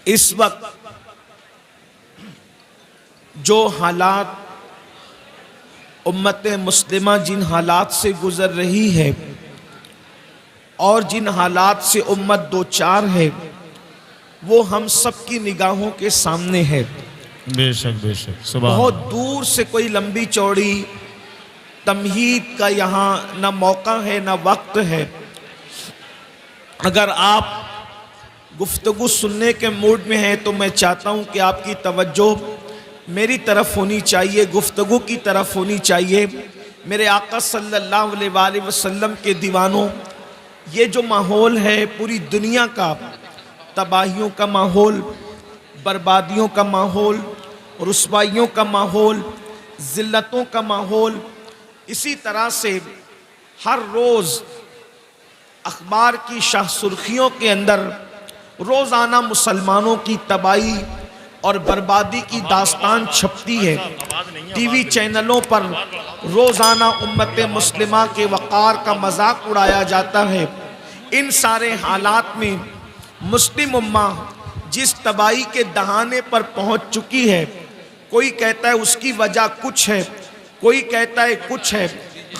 اس وقت جو حالات امت مسلمہ جن حالات سے گزر رہی ہے اور جن حالات سے امت دوچار ہے وہ ہم سب کی نگاہوں کے سامنے ہے۔ بے شک بے شک، سبحان بہت اللہ۔ دور سے کوئی لمبی چوڑی تمہید کا یہاں نہ موقع ہے نہ وقت ہے۔ اگر آپ گفتگو سننے کے موڈ میں ہیں تو میں چاہتا ہوں کہ آپ کی توجہ میری طرف ہونی چاہیے، گفتگو کی طرف ہونی چاہیے۔ میرے آقا صلی اللہ علیہ وآلہ وسلم کے دیوانوں، یہ جو ماحول ہے پوری دنیا کا، تباہیوں کا ماحول، بربادیوں کا ماحول، رسوائیوں کا ماحول، ذلتوں کا ماحول، اسی طرح سے ہر روز اخبار کی شاہ سرخیوں کے اندر روزانہ مسلمانوں کی تباہی اور بربادی کی داستان چھپتی ہے۔ ٹی وی چینلوں پر روزانہ امت مسلمہ کے وقار کا مذاق اڑایا جاتا ہے۔ ان سارے حالات میں مسلم امہ جس تباہی کے دہانے پر پہنچ چکی ہے، کوئی کہتا ہے اس کی وجہ کچھ ہے، کوئی کہتا ہے کچھ ہے۔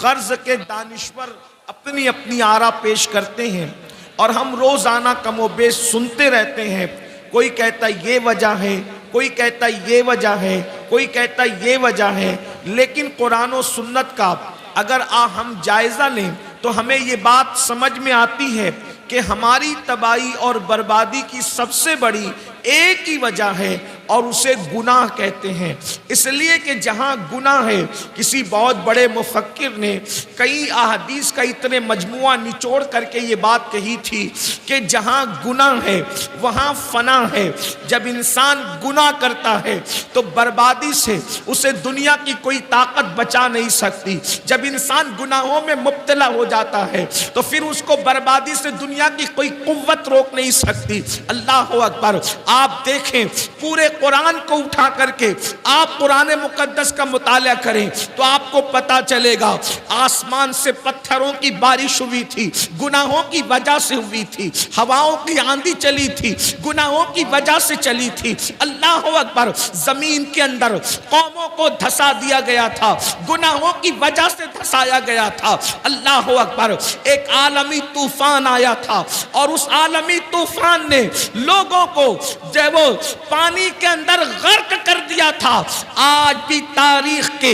غرض کے دانشور اپنی اپنی آرا پیش کرتے ہیں اور ہم روزانہ کم و بیش سنتے رہتے ہیں۔ کوئی کہتا ہے یہ وجہ ہے، کوئی کہتا ہے یہ وجہ ہے، کوئی کہتا ہے یہ وجہ ہے۔ لیکن قرآن و سنت کا اگر ہم جائزہ لیں تو ہمیں یہ بات سمجھ میں آتی ہے کہ ہماری تباہی اور بربادی کی سب سے بڑی ایک ہی وجہ ہے اور اسے گناہ کہتے ہیں۔ اس لیے کہ جہاں گناہ ہے، کسی بہت بڑے مفکر نے کئی احادیث کا اتنے مجموعہ نچوڑ کر کے یہ بات کہی تھی کہ جہاں گناہ ہے وہاں فنا ہے۔ جب انسان گناہ کرتا ہے تو بربادی سے اسے دنیا کی کوئی طاقت بچا نہیں سکتی۔ جب انسان گناہوں میں مبتلا ہو جاتا ہے تو پھر اس کو بربادی سے دنیا کی کوئی قوت روک نہیں سکتی۔ اللہ اکبر! آپ دیکھیں پورے قرآن کو اٹھا کر کے آپ قرآن مقدس کا مطالعہ کریں تو آپ کو پتا چلے گا آسمان سے پتھروں کی بارش ہوئی تھی، گناہوں کی وجہ سے ہوئی تھی۔ ہواؤں کی آندھی چلی تھی، گناہوں کی وجہ سے چلی تھی۔ اللہ اکبر! زمین کے اندر قوموں کو دھسا دیا گیا تھا، گناہوں کی وجہ سے دھسایا گیا تھا۔ اللہ اکبر! ایک عالمی طوفان آیا تھا اور اس عالمی طوفان نے لوگوں کو جو وہ پانی کے اندر غرق کر دیا تھا۔ آج بھی تاریخ کے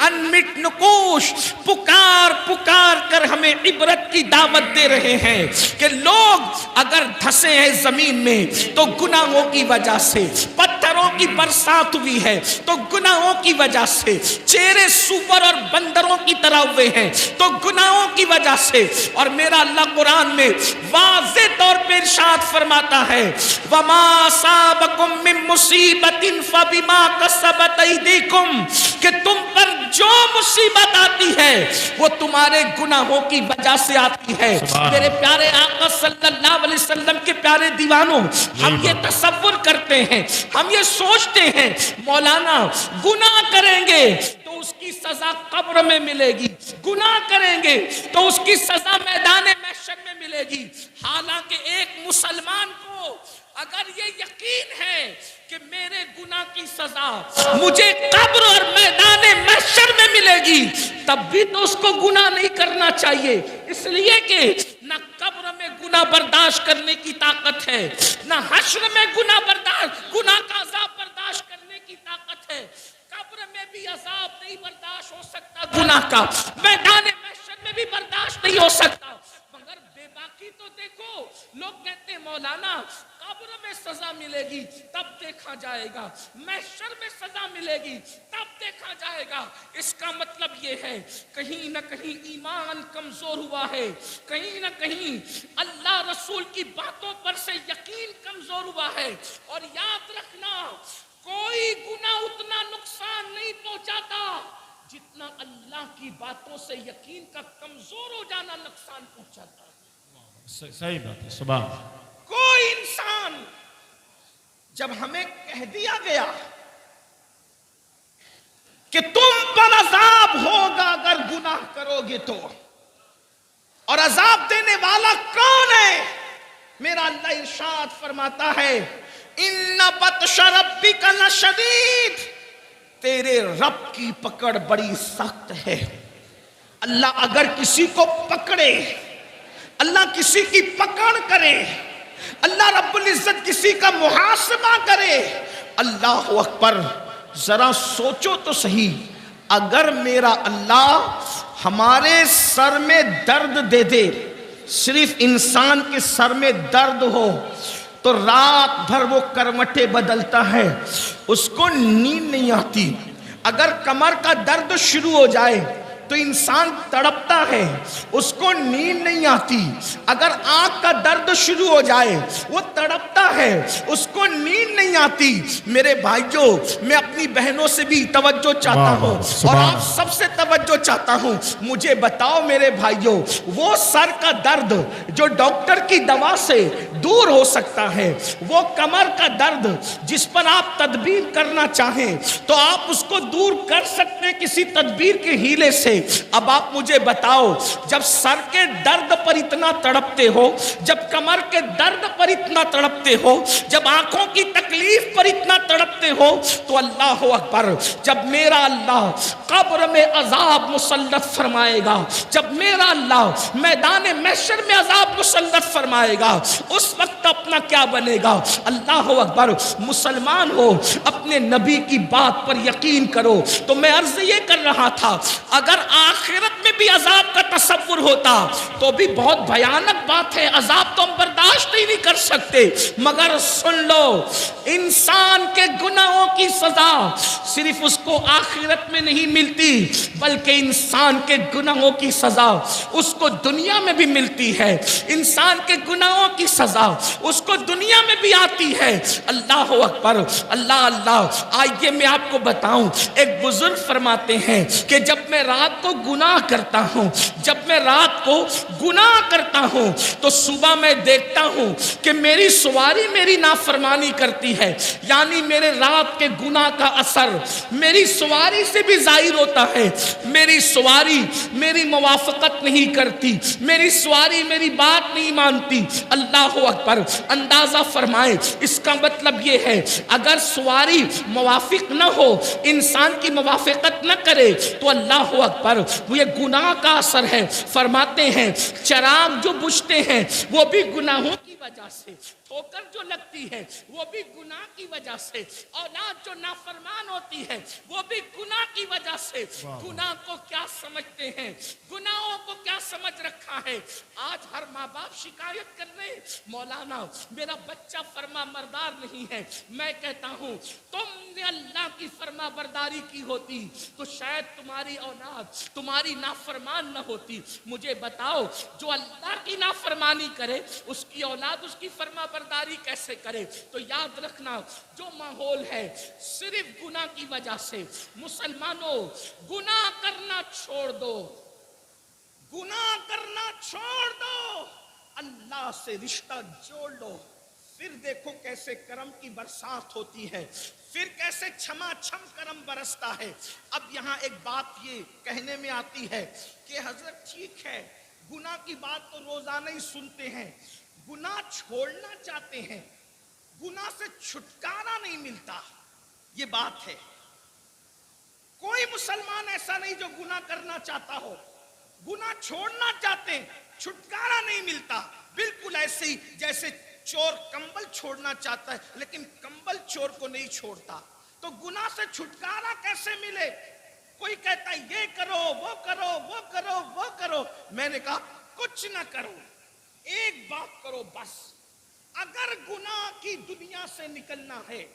انمٹ نقوش پکار پکار کر ہمیں عبرت کی دعوت دے رہے ہیں کہ لوگ اگر دھسے ہیں زمین میں تو گناہوں کی وجہ سے، پتھروں کی برسات ہوئی ہے تو گناہوں کی وجہ سے، چہرے سور اور بندروں کی طرح ہوئے ہیں تو گناہوں کی وجہ سے۔ اور میرا اللہ قرآن میں واضح طور پہ ارشاد فرماتا ہے وَمَا أَصَابَكُم مِّن مُّصِيبَةٍ فَبِمَا كَسَبَتْ أَيْدِيكُمْ، کہ تم پر جو مصیبت آتی ہے وہ تمہارے گناہوں کی وجہ سے آتی ہے۔ میرے پیارے آقا صلی اللہ علیہ وسلم کے پیارے دیوانوں، ہم یہ تصور کرتے ہیں، ہم یہ سوچتے ہیں مولانا گناہ کریں گے تو اس کی سزا قبر میں ملے گی، گناہ کریں گے تو اس کی سزا میدان محشر میں ملے گی۔ حالانکہ ایک مسلمان کو اگر یہ یقین ہے کہ میرے گناہ کی سزا مجھے قبر اور میدان محشر میں ملے گی، تب بھی تو اس کو گناہ نہیں کرنا چاہیے۔ اس لیے کہ نہ قبر میں گناہ برداشت کرنے کی طاقت ہے، نہ حشر میں گناہ کا عذاب برداشت کرنے کی طاقت ہے۔ قبر میں بھی عذاب نہیں برداشت ہو سکتا گناہ کا، میدان محشر میں بھی برداشت نہیں ہو سکتا۔ مگر بے باکی تو دیکھو، لوگ کہتے ہیں مولانا قبر میں سزا ملے گی تب دیکھا جائے گا، محشر میں سزا ملے گی تب دیکھا جائے گا۔ اس کا مطلب یہ ہے کہیں نہ کہیں ایمان کمزور ہوا ہے، کہیں نہ کہیں اللہ رسول کی باتوں پر سے یقین کمزور ہوا ہے۔ اور یاد رکھنا کوئی گناہ اتنا نقصان نہیں پہنچاتا جتنا اللہ کی باتوں سے یقین کا کمزور ہو جانا نقصان پہنچاتا ہے۔ صحیح بات ہے، سبحان۔ کوئی انسان جب ہمیں کہہ دیا گیا کہ تم پر عذاب ہوگا اگر گناہ کرو گے تو، اور عذاب دینے والا کون ہے؟ میرا اللہ ارشاد فرماتا ہے ان بطش ربک لشدید، تیرے رب کی پکڑ بڑی سخت ہے۔ اللہ اگر کسی کو پکڑے، اللہ کسی کی پکڑ کرے، اللہ رب العزت کسی کا محاسبہ کرے، اللہ اکبر، ذرا سوچو تو صحیح، اگر میرا اللہ ہمارے سر میں درد دے دے، صرف انسان کے سر میں درد ہو تو رات بھر وہ کروٹیں بدلتا ہے، اس کو نیند نہیں آتی۔ اگر کمر کا درد شروع ہو جائے تو انسان تڑپتا ہے، اس کو نیند نہیں آتی۔ اگر آنکھ کا درد شروع ہو جائے وہ تڑپتا ہے، اس کو نیند نہیں آتی۔ میرے بھائیوں، میں اپنی بہنوں سے بھی توجہ چاہتا ہوں اور آپ سب سے توجہ چاہتا ہوں، مجھے بتاؤ میرے بھائیوں، وہ سر کا درد جو ڈاکٹر کی دوا سے دور ہو سکتا ہے، وہ کمر کا درد جس پر آپ تدبیر کرنا چاہیں تو آپ اس کو دور کر سکتے ہیں کسی تدبیر کے ہیلے سے۔ اب آپ مجھے بتاؤ، جب سر کے درد پر اتنا تڑپتے ہو، جب کمر کے درد پر اتنا تڑپتے ہو، جب آنکھوں کی تکلیف پر اتنا تڑپتے ہو، تو اللہ اکبر، جب میرا اللہ قبر میں عذاب مسلط فرمائے گا، جب میرا اللہ میدان محشر میں عذاب مسلط فرمائے گا، اس وقت اپنا کیا بنے گا؟ اللہ اکبر، مسلمان ہو، اپنے نبی کی بات پر یقین کرو۔ تو میں عرض یہ کر رہا تھا، اگر آخرت میں بھی عذاب کا تصور ہوتا تو بھی بہت بھیانک بات ہے، عذاب تو ہم برداشت ہی نہیں کر سکتے۔ مگر سن لو، انسان کے گناہوں کی سزا صرف اس کو آخرت میں نہیں ملتی، بلکہ انسان کے گناہوں کی سزا اس کو دنیا میں بھی ملتی ہے۔ انسان کے گناہوں کی سزا اس کو دنیا میں بھی آتی ہے۔ اللہ اکبر، اللہ اللہ۔ آئیے میں آپ کو بتاؤں، ایک بزرگ فرماتے ہیں کہ جب میں رات کو گناہ کرتا ہوں، جب میں رات کو گناہ کرتا ہوں تو صبح میں دیکھتا ہوں کہ میری سواری میری نافرمانی کرتی ہے، یعنی میرے رات کے گناہ کا اثر میری سواری سے بھی ظاہر ہوتا ہے۔ میری سواری میری موافقت نہیں کرتی، میری سواری میری بات نہیں مانتی۔ اللہ اکبر، اندازہ فرمائیں، اس کا مطلب یہ ہے اگر سواری موافق نہ ہو، انسان کی موافقت نہ کرے تو اللہ اکبر، وہ یہ گناہ کا اثر ہے۔ فرماتے ہیں چراغ جو بجھتے ہیں وہ بھی گناہوں کی وجہ سے، ٹھوکر جو لگتی ہے وہ بھی گناہ کی وجہ سے، اولاد جو نافرمان ہوتی ہے وہ بھی گناہ کی وجہ سے۔ گناہ کو کیا سمجھتے ہیں، گناہوں کو کیا سمجھ رکھا ہے؟ آج ہر ماں باپ شکایت کر رہے ہیں، مولانا میرا بچہ فرما بردار نہیں ہے۔ میں کہتا ہوں تم نے اللہ کی فرما برداری کی ہوتی تو شاید تمہاری اولاد تمہاری نافرمان نہ ہوتی۔ مجھے بتاؤ، جو اللہ کی نافرمانی کرے اس کی اولاد اس کی فرما برداری کیسے کرے؟ تو یاد رکھنا، جو ماحول ہے صرف گناہ کی وجہ سے۔ مسلمانوں، گناہ کرنا چھوڑ دو، گناہ کرنا چھوڑ دو، اللہ سے رشتہ جوڑ لو، پھر دیکھو کیسے کرم کی برسات ہوتی ہے، پھر کیسے چھما چھم کرم برستا ہے۔ اب یہاں ایک بات یہ کہنے میں آتی ہے کہ حضرت ٹھیک ہے، گناہ کی بات تو روزانہ ہی سنتے ہیں، گناہ چھوڑنا چاہتے ہیں، گناہ سے چھٹکارا نہیں ملتا، یہ بات ہے۔ کوئی مسلمان ایسا نہیں جو گناہ کرنا چاہتا ہو، گناہ چھوڑنا چاہتے ہیں، چھٹکارا نہیں ملتا۔ بالکل ایسے ہی جیسے چور کمبل چھوڑنا چاہتا ہے لیکن کمبل چور کو نہیں چھوڑتا، تو گناہ سے چھٹکارا کیسے ملے؟ کوئی کہتا ہے یہ کرو، وہ کرو، وہ کرو، وہ کرو۔ میں نے کہا کچھ نہ کرو، ایک بات کرو بس۔ اگر گناہ کی دنیا سے نکلنا ہے،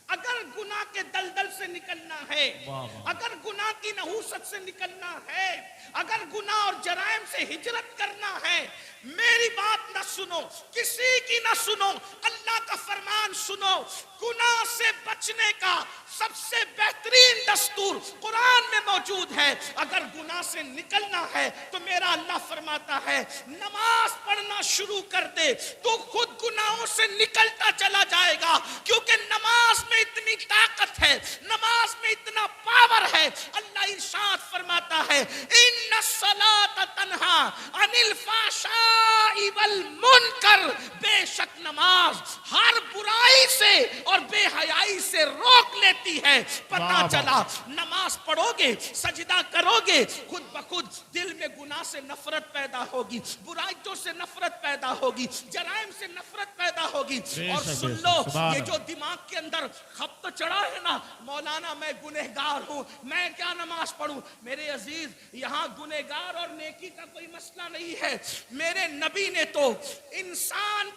اگر گناہ کے دلدل سے نکلنا ہے، اگر گناہ کی نحوست سے نکلنا ہے، اگر گناہ اور جرائم سے ہجرت کرنا ہے، میری بات نہ سنو، کسی کی نہ سنو، اللہ کا فرمان سنو۔ گناہ سے بچنے کا سب سے بہترین دستور قرآن میں موجود ہے۔ اگر گناہ سے نکلنا ہے تو میرا اللہ فرماتا ہے نماز پڑھنا شروع کر دے، تو خود گناہوں سے نکلتا چلا جائے گا، کیونکہ نماز میں اتنی طاقت ہے، نماز میں اتنا پاور ہے۔ اللہ ارشاد فرماتا ہے ان الصلاۃ تنہا عن الفحشاء والمنکر، بے شک نماز ہر برائی سے پردے اور بے حیائی سے روک لیتی ہے. پتہ چلا نماز پڑھو گے, سجدہ کرو گے, خود بخود دل میں گناہ سے نفرت پیدا ہوگی, برائیوں سے نفرت پیدا ہوگی, جرائم سے نفرت پیدا ہوگی. اور سن لو, یہ جو دماغ کے اندر خبط چڑھا ہے نا, مولانا میں گنہگار ہوں, میں کیا نماز پڑھوں. میرے عزیز, یہاں گنہگار اور نیکی کا کوئی مسئلہ نہیں ہے. میرے نبی نے تو انسان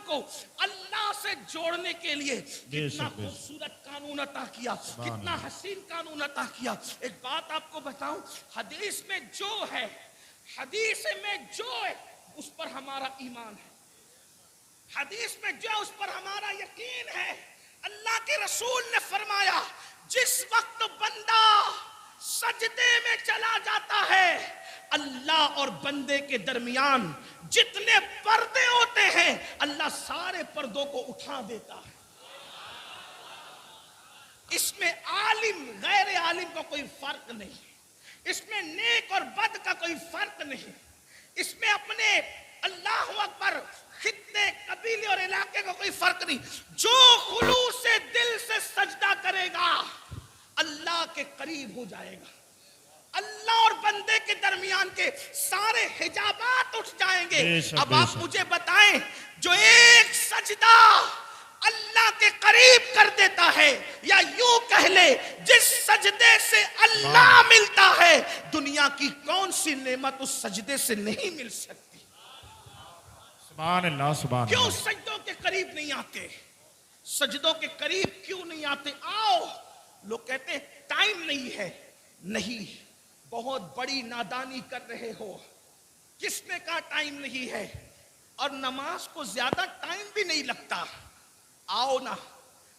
کو اللہ سے جوڑنے کے لیے کتنا خوبصورت قانون عطا کیا, کتنا حسین قانون عطا کیا. ایک بات آپ کو بتاؤں, حدیث میں جو ہے اس پر ہمارا ایمان ہے, حدیث میں جو اس پر ہمارا یقین ہے. اللہ کے رسول نے فرمایا, جس وقت بندہ سجدے میں چلا جاتا ہے, اللہ اور بندے کے درمیان جتنے پردے ہوتے ہیں اللہ سارے پردوں کو اٹھا دیتا ہے. اس میں عالم غیر عالم کا کوئی فرق نہیں, اس میں نیک اور بد کا کوئی فرق نہیں, اس میں اپنے اللہ اکبر خطے, قبیلے اور علاقے کا کوئی فرق نہیں. جو خلوص سے دل سے سجدہ کرے گا اللہ کے قریب ہو جائے گا. اللہ اور بندے کے درمیان کے سارے حجابات اٹھ جائیں گے. اب آپ مجھے بتائیں, جو ایک سجدہ اللہ کے قریب کر دیتا ہے, یا یوں کہہ لے جس سجدے سے اللہ ملتا ہے, دنیا کی کون سی نعمت اس سجدے سے نہیں مل سکتی. سبحان اللہ, سبحان اللہ. کیوں سجدوں کے قریب نہیں آتے, سجدوں کے قریب کیوں نہیں آتے؟ آؤ. لوگ کہتے ہیں ٹائم نہیں ہے. نہیں, بہت بڑی نادانی کر رہے ہو. کس نے کہا ٹائم نہیں ہے؟ اور نماز کو زیادہ ٹائم بھی نہیں لگتا. آؤ نا,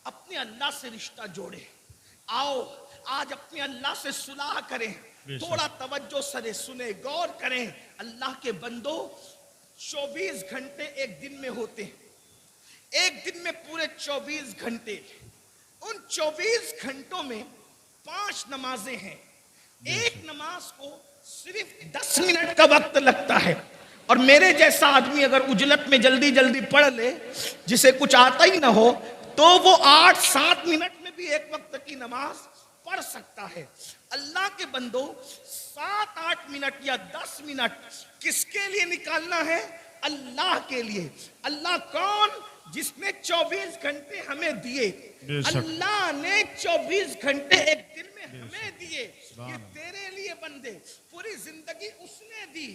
اپنے اللہ سے رشتہ جوڑے. آؤ آج اپنے اللہ سے صلح کریں. تھوڑا توجہ سے سنیں, غور کریں. اللہ کے بندو, 24 گھنٹے ایک دن میں ہوتے ہیں, ایک دن میں پورے 24 گھنٹے. ان 24 گھنٹوں میں 5 نمازیں ہیں. ایک نماز کو صرف 10 منٹ کا وقت لگتا ہے. اور میرے جیسا آدمی اگر اجلت میں جلدی جلدی پڑھ لے, جسے کچھ آتا ہی نہ ہو, تو وہ 8-7 منٹ میں بھی ایک وقت کی نماز پڑھ سکتا ہے. اللہ کے بندو, 7-8 منٹ یا 10 منٹ کس کے لیے نکالنا ہے؟ اللہ کے لیے. اللہ کون؟ جس نے 24 گھنٹے ہمیں دیے. اللہ نے 24 گھنٹے ایک دن میں ہمیں دیے. یہ تیرے لیے بندے, پوری زندگی اس نے دی,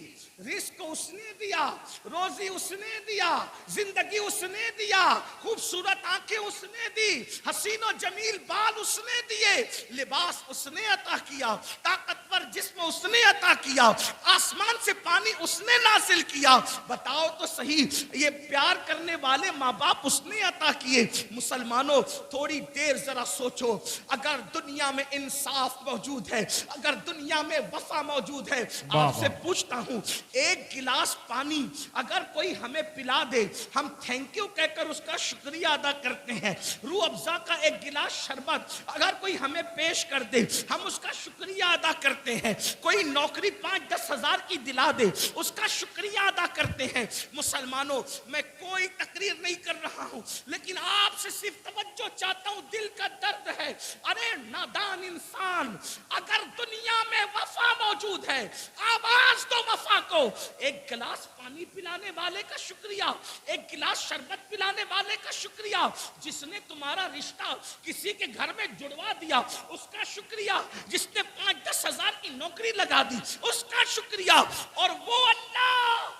رزق اس نے دیا, روزی اس نے دیا, زندگی اس نے دیا, خوبصورت آنکھیں اس نے دی, حسین و جمیل بال اس نے دیے, لباس اس نے عطا کیا, طاقتور جسم اس نے عطا کیا, آسمان سے پانی اس نے نازل کیا. بتاؤ تو صحیح, یہ پیار کرنے والے ماں باپ اس نے عطا کیے. مسلمانوں, تھوڑی دیر ذرا سوچو, اگر دنیا میں انصاف موجود ہے, اگر دنیا میں وفا موجود ہے, آپ سے پوچھتا ہوں, ایک گلاس پانی اگر کوئی ہمیں پلا دے, ہم تھینک یو کہہ کر اس کا شکریہ ادا کرتے ہیں. روح افزا کا ایک گلاس شربت اگر کوئی ہمیں پیش کر دے, ہم اس کا شکریہ ادا کرتے ہیں. کوئی نوکری 5-10 ہزار کی دلا دے, اس کا شکریہ ادا کرتے ہیں. مسلمانوں, میں کوئی تقریر نہیں کر رہا ہوں, لیکن آپ سے صرف توجہ چاہتا ہوں, دل کا درد ہے. ارے نادان انسان, اگر دنیا میں وفا موجود ہے, آواز دو وفا کو. ایک گلاس پانی پلانے والے کا شکریہ, ایک گلاس شربت پلانے والے کا شکریہ, جس نے تمہارا رشتہ کسی کے گھر میں جڑوا دیا اس کا شکریہ, جس نے 5-10 ہزار کی نوکری لگا دی اس کا شکریہ. اور وہ اللہ,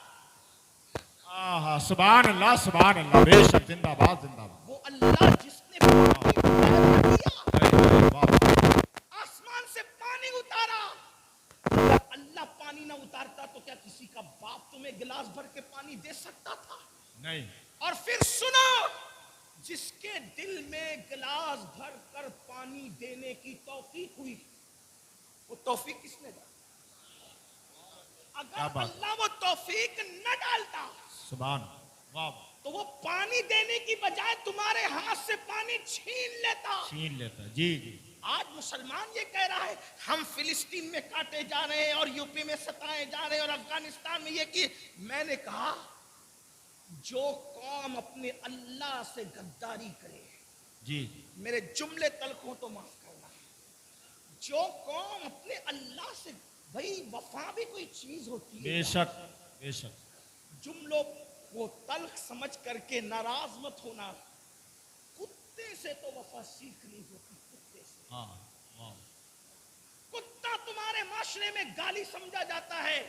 سبحان اللہ, سبحان اللہ, بے شک, زندہ باد, زندہ باد. وہ اللہ جس نے آسمان سے پانی اتارا. اللہ پانی نہ اتارتا تو کیا کسی کا باپ تمہیں گلاس بھر کے پانی دے سکتا تھا؟ نہیں. اور پھر سنو, جس کے دل میں گلاس بھر کر پانی دینے کی توفیق ہوئی, وہ توفیق کس نے دی؟ اگر اللہ وہ توفیق نہ ڈالتا, سبحان, تو وہ پانی دینے کی بجائے تمہارے ہاتھ سے پانی چھین لیتا. جی جی. آج مسلمان یہ کہہ رہا ہے ہم فلسطین میں کاٹے جا رہے ہیں اور یو پی میں ستائے جا رہے ہیں اور افغانستان میں یہ کی. میں نے کہا جو قوم اپنے اللہ سے غداری کرے، جی میرے جملے تلخ ہوں تو معاف کرنا، جو قوم اپنے اللہ سے، بھائی وفا بھی کوئی چیز ہوتی ہے، بے شک بے شک جملوں کو تلخ سمجھ کر کے ناراض مت ہونا، کتے سے تو وفا سیکھ نہیں ہوتی، کتے سے، ہاں ہاں کتا تمہارے معاشرے میں گالی سمجھا جاتا ہے،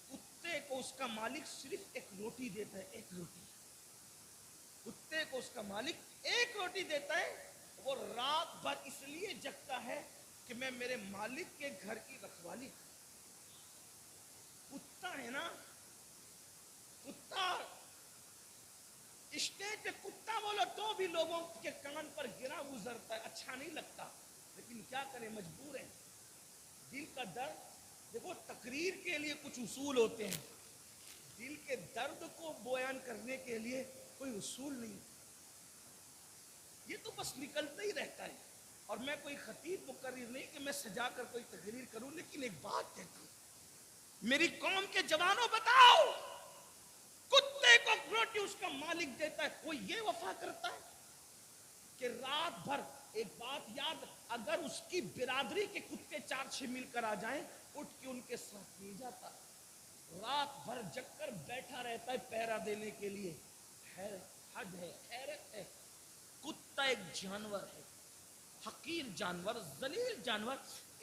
کتے کو اس کا مالک صرف ایک روٹی دیتا ہے، ایک روٹی، کتے کو اس کا مالک ایک روٹی دیتا ہے، وہ رات بھر اس لیے جگتا ہے کہ میں میرے مالک کے گھر کی رکھوالی، کتا ہے نا، کتا اسٹیج پہ کتا بولو تو بھی لوگوں کے کان پر گرا گزرتا ہے، اچھا نہیں لگتا، لیکن کیا کریں، مجبور ہیں، دل کا درد، دیکھو تقریر کے لیے کچھ اصول ہوتے ہیں، دل کے درد کو بیان کرنے کے لیے کوئی اصول نہیں، یہ تو بس نکلتا ہی رہتا ہے، اور میں کوئی خطیب مقرر نہیں کہ میں سجا کر کوئی تقریر کروں، لیکن ایک بات کہتا ہوں، میری قوم کے جوانوں بتاؤ، کتے کو روٹی اس کا مالک دیتا ہے، کوئی یہ وفا کرتا ہے کہ رات بھر، ایک بات یاد، اگر اس کی برادری کے کتے 4-6 مل کر آ جائیں، اٹھ کے ان کے ساتھ نہیں جاتا، رات بھر جگ کر بیٹھا رہتا ہے پہرا دینے کے لیے، حد ہے، حیرت ہے، کتا ایک جانور ہے، حقیر جانور، ذلیل جانور،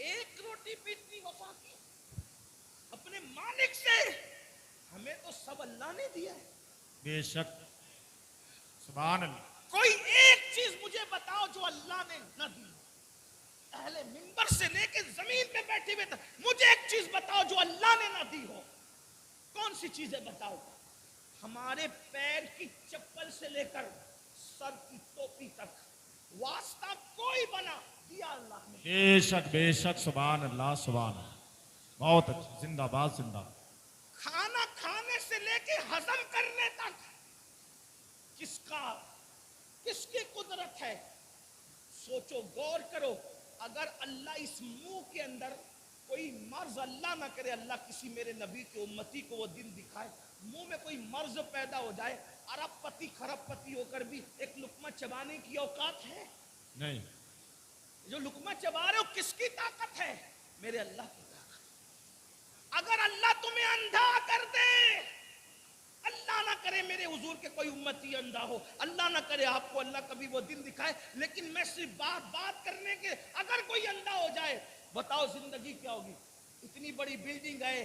ایک روٹی پہ اتنی وفا کی اپنے مالک سے، ہمیں تو سب اللہ نے دیا ہے، بے شک سبحان اللہ کوئی ایک چیز مجھے بتاؤ جو اللہ نے نہ دی، اہل منبر سے لے کے زمین پہ بیٹھے ہوئے تک مجھے ایک چیز بتاؤ جو اللہ نے نہ دی ہو، کون سی چیزیں بتاؤ، ہمارے پیر کی چپل سے لے کر سر کی ٹوپی تک واسطہ کوئی بنا دیا اللہ نے، بے شک سبحان اللہ سبحان اللہ، بہت اچھا، زندہ باد زندہ باد، کھانا کھانے سے لے کے ہضم کرنے تک کس کی قدرت ہے، سوچو غور کرو، اگر اللہ اس منہ کے اندر کوئی مرض، اللہ نہ کرے، اللہ کسی میرے نبی کے امتی کو وہ دن دکھائے، منہ میں کوئی مرض پیدا ہو جائے، ارب پتی خرب پتی ہو کر بھی ایک لقمہ چبانے کی اوقات ہے، نہیں جو لقمہ چبا رہے ہو کس کی طاقت ہے، میرے اللہ کی طاقت، اگر اللہ تمہیں اندھا کر دے، اللہ نہ کرے میرے حضور کے کوئی امتی اندھا ہو، اللہ نہ کرے آپ کو اللہ کبھی وہ دن دکھائے، لیکن میں صرف بات کرنے کے، اگر کوئی اندھا ہو جائے، بتاؤ زندگی کیا ہوگی، اتنی بڑی بلڈنگ ہے،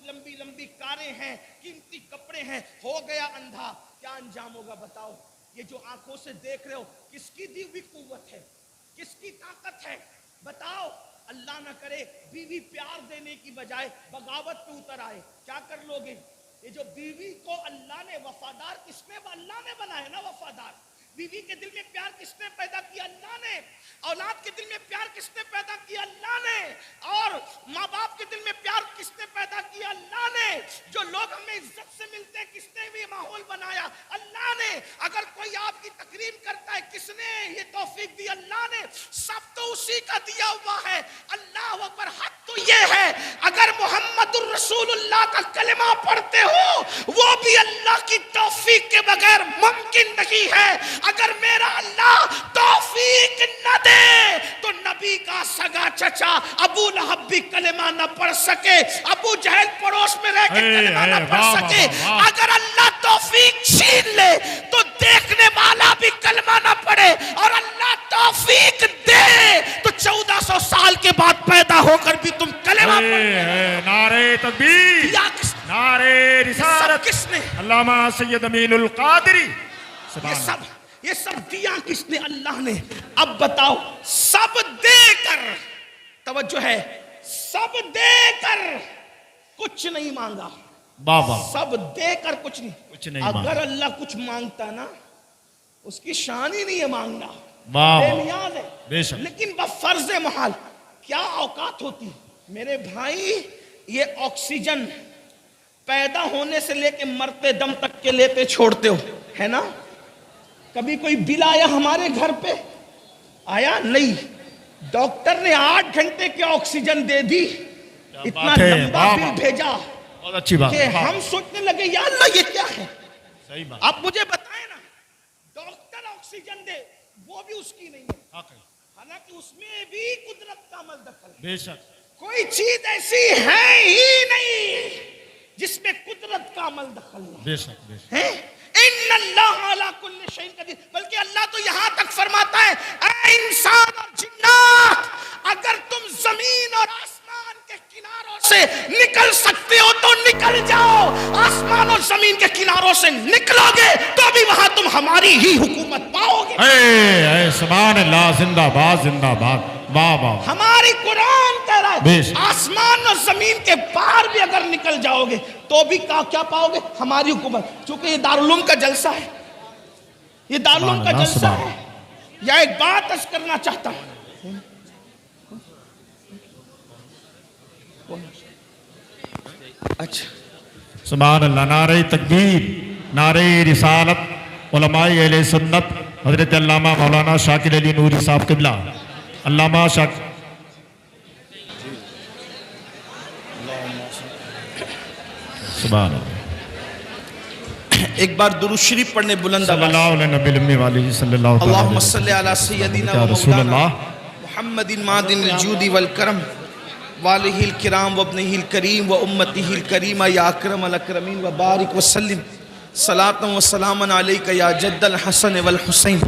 لمبی لمبی کاریں ہیں، قیمتی کپڑے ہیں، ہو گیا اندھا، کیا انجام ہوگا بتاؤ، یہ جو آنکھوں سے دیکھ رہے ہو کس کی دی ہوئی قوت ہے، کس کی طاقت ہے، بتاؤ، اللہ نہ کرے بیوی پیار دینے کی بجائے بغاوت پہ اتر آئے، کیا کر لو گے، یہ جو بیوی کو اللہ نے وفادار، کس نے، اللہ نے بنایا نا وفادار، بیوی کے دل میں پیار کس نے پیدا کیا، اللہ نے، اولاد کے دل میں پیار کس نے پیدا کیا، اللہ نے، اور ماں باپ کے دل میں پیار کس نے پیدا کیا، اللہ نے، جو لوگ ہمیں عزت سے ملتے ہیں کس نے بھی ماحول بنایا، اللہ نے، اگر کوئی آپ کی تکریم کرتا ہے کس نے یہ توفیق دی، اللہ نے، سب تو اسی کا دیا ہوا ہے، اللہ اکبر، حق تو یہ ہے اگر محمد الرسول اللہ کا کلمہ پڑھتے ہو وہ بھی اللہ کی توفیق کے بغیر ممکن نہیں ہے، اگر میرا اللہ توفیق نہ دے تو نبی کا سگا چچا ابو لہب بھی کلمہ نہ پڑھ سکے، ابو جہل پڑوس میں رہ کے کلمہ نہ پڑھ سکے، اگر اللہ توفیق چھین لے تو دیکھنے والا بھی کلمہ نہ پڑھے، اور اللہ توفیق دے تو 1400 سال کے بعد پیدا ہو کر بھی تم کلمہ پڑھے، نعرہ تکبیر، نعرہ رسالت، کس نے، علامہ سید امین القادری، یہ سب دیا کس نے، اللہ نے، اب بتاؤ، سب دے کر، توجہ ہے، سب دے کر کچھ نہیں مانگا، بابا سب دے کر کچھ نہیں، اگر اللہ کچھ مانگتا نا اس کی شان ہی نہیں ہے مانگنا، بے نیاز ہے، لیکن بفرض محال کیا اوقات ہوتی، میرے بھائی، یہ آکسیجن پیدا ہونے سے لے کے مرتے دم تک کے لیتے چھوڑتے ہو، ہے نا، کبھی کوئی بل آیا ہمارے گھر پہ، آیا نہیں، ڈاکٹر نے 8 گھنٹے کی آکسیجن دے دی، اتنا لمبا بل بھیجا بہت اچھی بات کہ ہم سوچنے لگے یا اللہ یہ کیا ہے، صحیح بات. آپ مجھے بتائیں نا، ڈاکٹر آکسیجن دے وہ بھی اس کی نہیں ہے، حق ہے. حالانکہ اس میں بھی قدرت کا عمل دخل ہے. بے شک. کوئی چیز ایسی ہے ہی نہیں جس میں قدرت کا عمل دخل نہ بے شک. بے شک. ہے. ان اللہ علی کل شیء قدیر. بلکہ اللہ تو یہاں تک فرماتا ہے اے انسان اور جنات، اگر تم زمین اور آسمان کے کناروں سے نکل سکتے ہو تو نکل جاؤ. آسمان اور زمین کے کناروں سے نکلو گے تو بھی وہاں تم ہماری ہی حکومت پاؤ گے. اے سبحان اللہ، زندہ باد زندہ باد. واہ واہ. ہماری قرآن کہہ رہا بے ہے شک. آسمان اور زمین کے پار بھی اگر نکل جاؤ گے تو بھی کیا پاؤ گے؟ ہماری حکومت. چونکہ یہ دارالعلوم کا جلسہ ہے، یہ دارالعلوم کا سبحان اللہ، جلسہ سبحان ہے. یا ایک بات عرض کرنا چاہتا ہوں، اچھا سبحان اللہ. نعرہ تکبیر، نعرہ رسالت. علماء اہل سنت حضرت علامہ مولانا شاکر علی نوری صاحب قبلہ، علامہ شاکر. سبحان اللہ. ایک بار درود شریف پڑھنے بلند صلی آواز. اللہ علیہ نبی الامی والہ صلی اللہ علیہ اللہم وسلم. صلی علی سیدنا یا و رسول مولانا اللہ. محمد معدن الجود والکرم والہ الکرام وابنہ الکریم و امتہ الکریمہ یا اکرم الاکرمین و بارک وسلم صلاۃ و سلام علیک یا جد الحسن والحسین.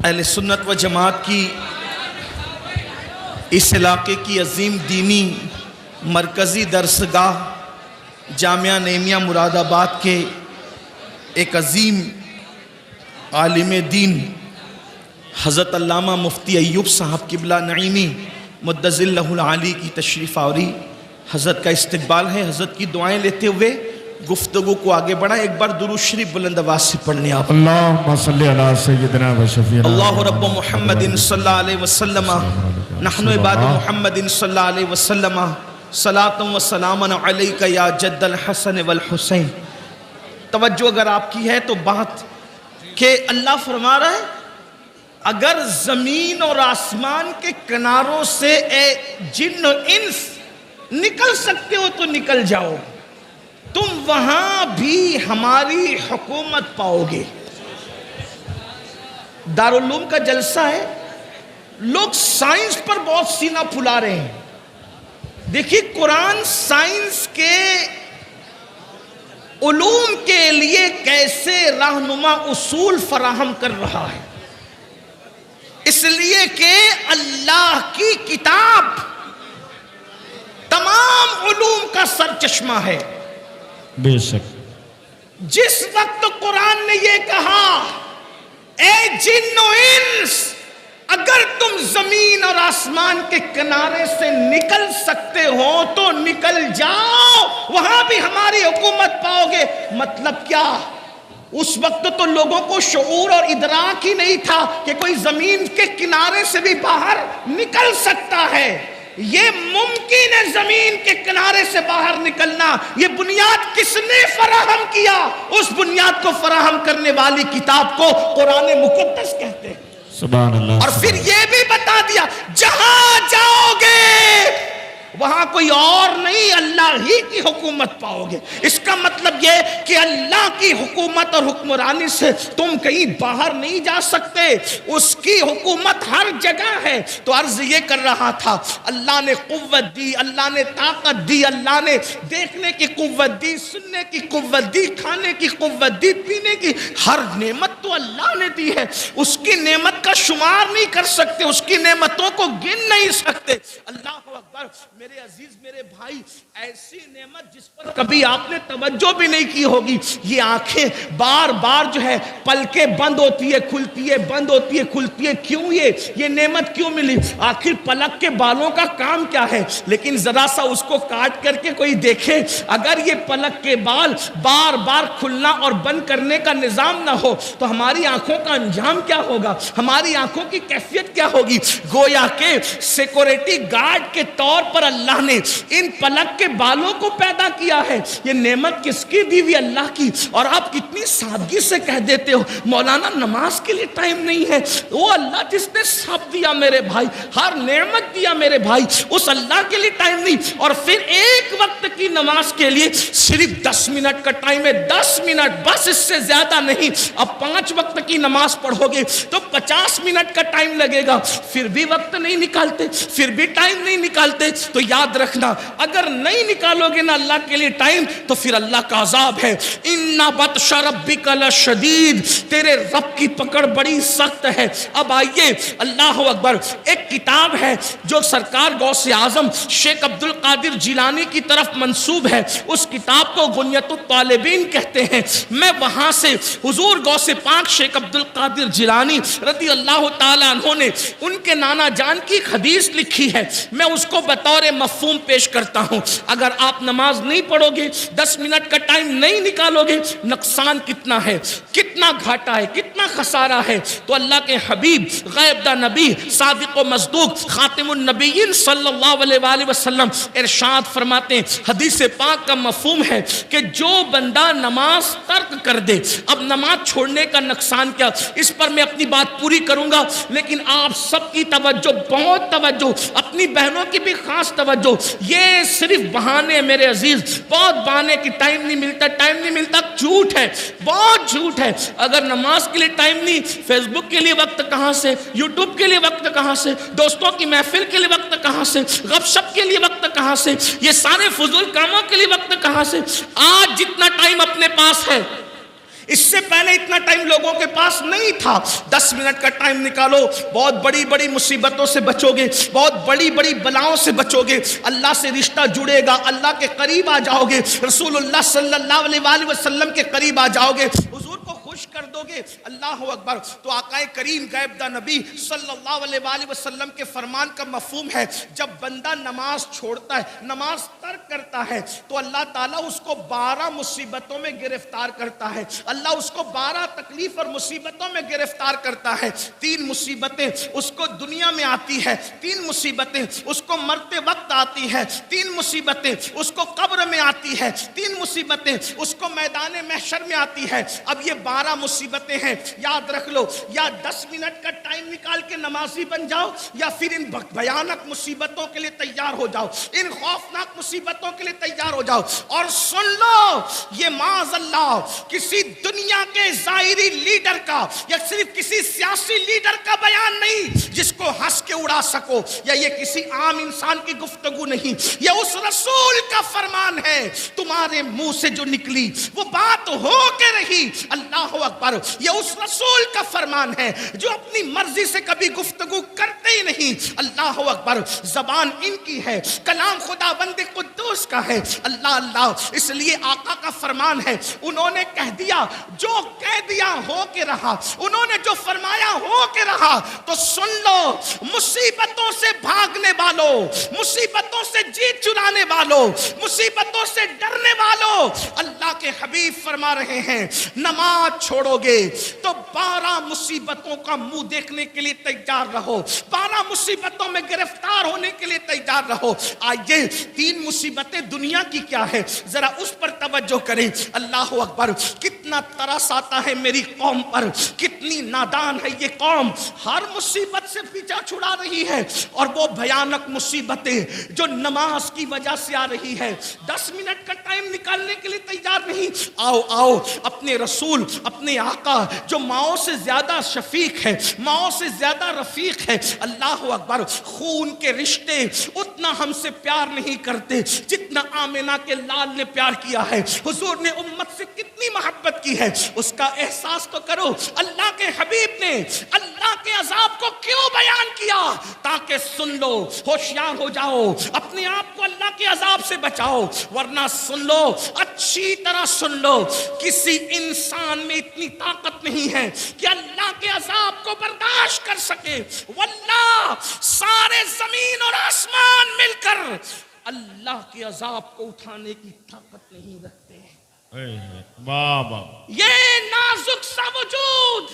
اہل سنت و جماعت کی اس علاقے کی عظیم دینی مرکزی درسگاہ جامعہ نعیمیہ مراد آباد کے ایک عظیم عالم دین حضرت علامہ مفتی ایوب صاحب قبلہ نعیمی مدظ اللہ العالی کی تشریف آوری. حضرت کا استقبال ہے. حضرت کی دعائیں لیتے ہوئے گفتگو کو آگے بڑھائیں. ایک بار درود شریف بلند آواز سے پڑھنے آپ. اللہم صلی علی سیدنا و شفیعنا اللہ رب محمد صلی اللہ علیہ وسلم نحن عباد محمد صلی اللہ علیہ وسلم صلاۃ و سلام علیک یا جد الحسن والحسین. توجہ اگر آپ کی ہے تو بات کہ اللہ فرما رہا ہے اگر زمین اور آسمان کے کناروں سے اے جن و انس نکل سکتے ہو تو نکل جاؤ، تم وہاں بھی ہماری حکومت پاؤ گے. دارالعلوم کا جلسہ ہے، لوگ سائنس پر بہت سینہ پھلا رہے ہیں. دیکھیے قرآن سائنس کے علوم کے لیے کیسے رہنما اصول فراہم کر رہا ہے. اس لیے کہ اللہ کی کتاب تمام علوم کا سر چشمہ ہے. بے شک. جس وقت قرآن نے یہ کہا اے جن و انس اگر تم زمین اور آسمان کے کنارے سے نکل سکتے ہو تو نکل جاؤ، وہاں بھی ہماری حکومت پاؤ گے. مطلب کیا؟ اس وقت تو لوگوں کو شعور اور ادراک ہی نہیں تھا کہ کوئی زمین کے کنارے سے بھی باہر نکل سکتا ہے. یہ ممکن ہے زمین کے کنارے سے باہر نکلنا. یہ بنیاد کس نے فراہم کیا؟ اس بنیاد کو فراہم کرنے والی کتاب کو قرآن مقدس کہتے ہیں. سبحان اللہ. اور پھر یہ بھی بتا دیا جہاں جاؤ گے وہاں کوئی اور نہیں، اللہ ہی کی حکومت پاؤ گے. اس کا مطلب یہ کہ اللہ کی حکومت اور حکمرانی سے تم کہیں باہر نہیں جا سکتے. اس کی حکومت ہر جگہ ہے. تو عرض یہ کر رہا تھا اللہ نے قوت دی، اللہ نے طاقت دی، اللہ نے دیکھنے کی قوت دی، سننے کی قوت دی، کھانے کی قوت دی، پینے کی. ہر نعمت تو اللہ نے دی ہے. اس کی نعمت کا شمار نہیں کر سکتے، اس کی نعمتوں کو گن نہیں سکتے. اللہ اکبر. میرے عزیز میرے بھائی، ایسی نعمت جس پر کبھی آپ نے توجہ بھی نہیں کی ہوگی. یہ آنکھیں بار بار جو ہے پلکیں بند ہوتی ہے کھلتی ہے، بند ہوتی ہے کھلتی ہے. کیوں؟ یہ نعمت کیوں ملی؟ آخر پلک کے بالوں کا کام کیا ہے؟ لیکن ذرا سا اس کو کاٹ کر کے کوئی دیکھے، اگر یہ پلک کے بال بار بار کھلنا اور بند کرنے کا نظام نہ ہو تو ہماری آنکھوں کا انجام کیا ہوگا؟ ہماری آنکھوں کی کیفیت کیا ہوگی؟ گویا کہ سیکورٹی گارڈ کے طور پر اللہ نے ان پلک کے بالوں کو پیدا کیا ہے، یہ نعمت کس کی دی ہوئی؟ اللہ کی، اور آپ کتنی سادگی سے کہہ دیتے ہو مولانا نماز کے لیے ٹائم نہیں ہے۔ وہ اللہ جس نے سب دیا میرے بھائی، ہر نعمت دیا میرے بھائی، اس اللہ کے لیے ٹائم نہیں، اور پھر ایک وقت کی نماز کے لیے صرف 10 منٹ کا ٹائم ہے، 10 منٹ بس، اس سے زیادہ نہیں۔ اب 5 وقت کی نماز پڑھو گے تو 50 منٹ کا ٹائم لگے گا، پھر بھی وقت نہیں نکالتے، پھر بھی ٹائم نہیں نکالتے۔ تو یاد رکھنا، اگر نہیں نکالو گے نا اللہ کے لیے ٹائم تو پھر اللہ کا عذاب ہے۔ اِنَّ بَطْشَ رَبِّكَ لَشَدِيدٌ، تیرے رب کی پکڑ بڑی سخت ہے۔ اب آئیے، اللہ اکبر، ایک کتاب ہے جو سرکار غوث اعظم شیخ عبد القادر جیلانی کی طرف منسوب ہے، اس کتاب کو غنیۃ الطالبین کہتے ہیں۔ میں وہاں سے حضور غوث پاک شیخ عبد القادر جیلانی رضی اللہ تعالیٰ عنہ نے ان کے نانا جان کی ایک حدیث لکھی ہے، میں اس کو بطور مفہوم پیش کرتا ہوں۔ اگر آپ نماز نہیں پڑھو گے، 10 منٹ کا ٹائم نہیں نکالو گے، نقصان کتنا ہے، کتنا گھاٹا ہے، کتنا خسارہ ہے۔ تو اللہ کے حبیب غیب دا نبی صادق و مصدوق خاتم النبیین صلی اللہ علیہ وآلہ وسلم ارشاد فرماتے ہیں، حدیث پاک کا مفہوم ہے کہ جو بندہ نماز ترک کر دے، اب نماز چھوڑنے کا نقصان کیا، اس پر میں اپنی بات پوری کروں گا، لیکن آپ سب کی توجہ، بہت توجہ، اپنی بہنوں کی بھی خاص توجہ۔ یہ صرف بہانے میرے عزیز، بہت بہانے کی ٹائم نہیں ملتا، جھوٹ ہے، بہت جھوٹ ہے۔ اگر نماز کے لیے ٹائم نہیں، فیس بک کے لیے وقت کہاں سے، یوٹیوب کے لیے وقت کہاں سے، دوستوں کی محفل کے لیے وقت کہاں سے، غپ شپ کے لیے وقت کہاں سے، یہ سارے فضول کاموں کے لیے وقت کہاں سے؟ آج جتنا ٹائم اپنے پاس ہے، اس سے پہلے اتنا ٹائم لوگوں کے پاس نہیں تھا۔ 10 منٹ کا ٹائم نکالو، بہت بڑی بڑی مصیبتوں سے بچو گے، بہت بڑی بڑی بلاؤں سے بچو گے، اللہ سے رشتہ جڑے گا، اللہ کے قریب آ جاؤ گے، رسول اللہ صلی اللہ علیہ وآلہ وسلم کے قریب آ جاؤ گے، حضور کو خوش کر دو گے۔ اللہ اکبر۔ تو آقا کریم غیب دا نبی صلی اللہ علیہ وآلہ وسلم کے فرمان کا مفہوم ہے، جب بندہ نماز چھوڑتا ہے، نماز ترک کرتا ہے، تو اللہ تعالیٰ اس کو 12 مصیبتوں میں گرفتار کرتا ہے، اللہ اس کو 12 تکلیف اور مصیبتوں میں گرفتار کرتا ہے۔ 3 مصیبتیں اس کو دنیا میں آتی ہے، 3 مصیبتیں اس کو مرتے وقت آتی ہے، 3 مصیبتیں اس کو قبر میں آتی ہے، 3 مصیبتیں اس کو میدان محشر میں آتی ہے۔ اب یہ 12 مصیبتیں ہیں، یاد رکھ لو، یا 10 منٹ کا ٹائم نکال کے نمازی بن جاؤ، یا پھر ان بھیانک مصیبتوں کے لیے تیار ہو جاؤ، ان خوفناک مصیبتوں کے لیے تیار ہو جاؤ۔ اور سن لو، یہ معاذ اللہ کسی دنیا کے ظاہری لیڈر کا یا صرف کسی سیاسی لیڈر کا بیان نہیں جس کو ہنس کے اڑا سکو، یا یہ کسی عام انسان کی گفتگو نہیں، یہ اس رسول کا فرمان ہے۔ تمہارے منہ سے جو نکلی وہ بات ہو کے رہی، اللہ اکبر۔ یہ اس رسول کا فرمان ہے جو اپنی مرضی سے کبھی گفتگو کرتے ہی نہیں، اللہ اکبر۔ زبان ان کی ہے، کلام خدا بند قدوس کا ہے، اللہ اللہ۔ اس لیے آقا کا فرمان ہے، انہوں نے کہہ دیا، جو کہہ دیا ہو کے رہا، انہوں نے جو فرمایا ہو کے رہا۔ تو سن لو، مصیبتوں سے بھاگنے والوں، مصیبتوں سے جی چرانے والوں، مصیبتوں سے ڈرنے والوں، اللہ کے حبیب فرما رہے ہیں، نماز چھوڑو گے تو 12 مصیبتوں کا منہ دیکھنے کے لیے تیار رہو، 12 مصیبتوں میں گرفتار ہونے کے لیے تیار رہو۔ آئیے 3 مصیبتیں دنیا کی کیا ہے، ذرا اس پر توجہ کریں۔ اللہ اکبر۔ کتنا ترس آتا ہے میری قوم پر، کتنی نادان ہے یہ قوم، ہر مصیبت سے پیچھا چھڑا رہی ہے، اور وہ بھیانک مصیبتیں جو نماز کی وجہ سے آ رہی ہے، 10 منٹ کا ٹائم نکالنے کے لیے تیار نہیں۔ آؤ آؤ، اپنے رسول، اپنے آقا جو ماؤں سے زیادہ شفیق ہے، ماؤں سے زیادہ رفیق ہے، اللہ اکبر، خون کے رشتے اتنا ہم سے پیار نہیں کرتے جتنا آمنہ کے لال نے پیار کیا ہے۔ حضور نے امت سے کتنی محبت کی ہے، اس کا احساس تو کرو۔ اللہ کے حبیب نے اللہ کے عذاب کو کیوں بیان کیا؟ تاکہ سن لو، ہوشیار ہو جاؤ، اپنے آپ کو اللہ کے عذاب سے بچاؤ، ورنہ سن لو، اچھی طرح سن لو، کسی انسان میں اتنی طاقت نہیں ہے کہ اللہ کے عذاب کو برداشت کر سکے۔ واللہ سارے زمین اور آسمان مل کر اللہ کے عذاب کو اٹھانے کی طاقت نہیں رکھتے۔ واہ واہ۔ یہ نازک سا وجود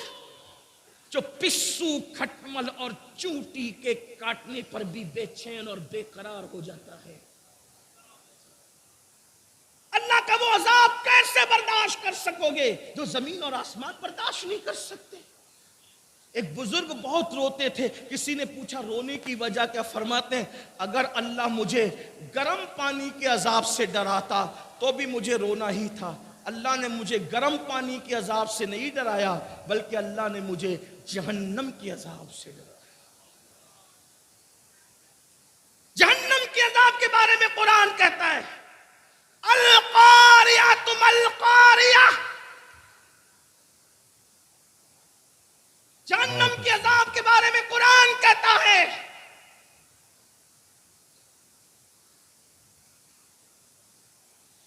جو پسو کھٹمل اور چونٹی کے کاٹنے پر بھی بے چین اور بے قرار ہو جاتا ہے. اللہ کا وہ عذاب کیسے برداشت کر سکو گے جو زمین اور آسمان برداشت نہیں کر سکتے؟ ایک بزرگ بہت روتے تھے. کسی نے پوچھا رونے کی وجہ کیا؟ فرماتے ہیں اگر اللہ مجھے گرم پانی کے عذاب سے ڈراتا تو بھی مجھے رونا ہی تھا. اللہ نے مجھے گرم پانی کے عذاب سے نہیں ڈرایا بلکہ اللہ نے مجھے جہنم کے عذاب سے ڈرایا. جہنم کے عذاب کے بارے میں قرآن کہتا ہے القاریہ القاریہ. جہنم کے عذاب کے بارے میں قرآن کہتا ہے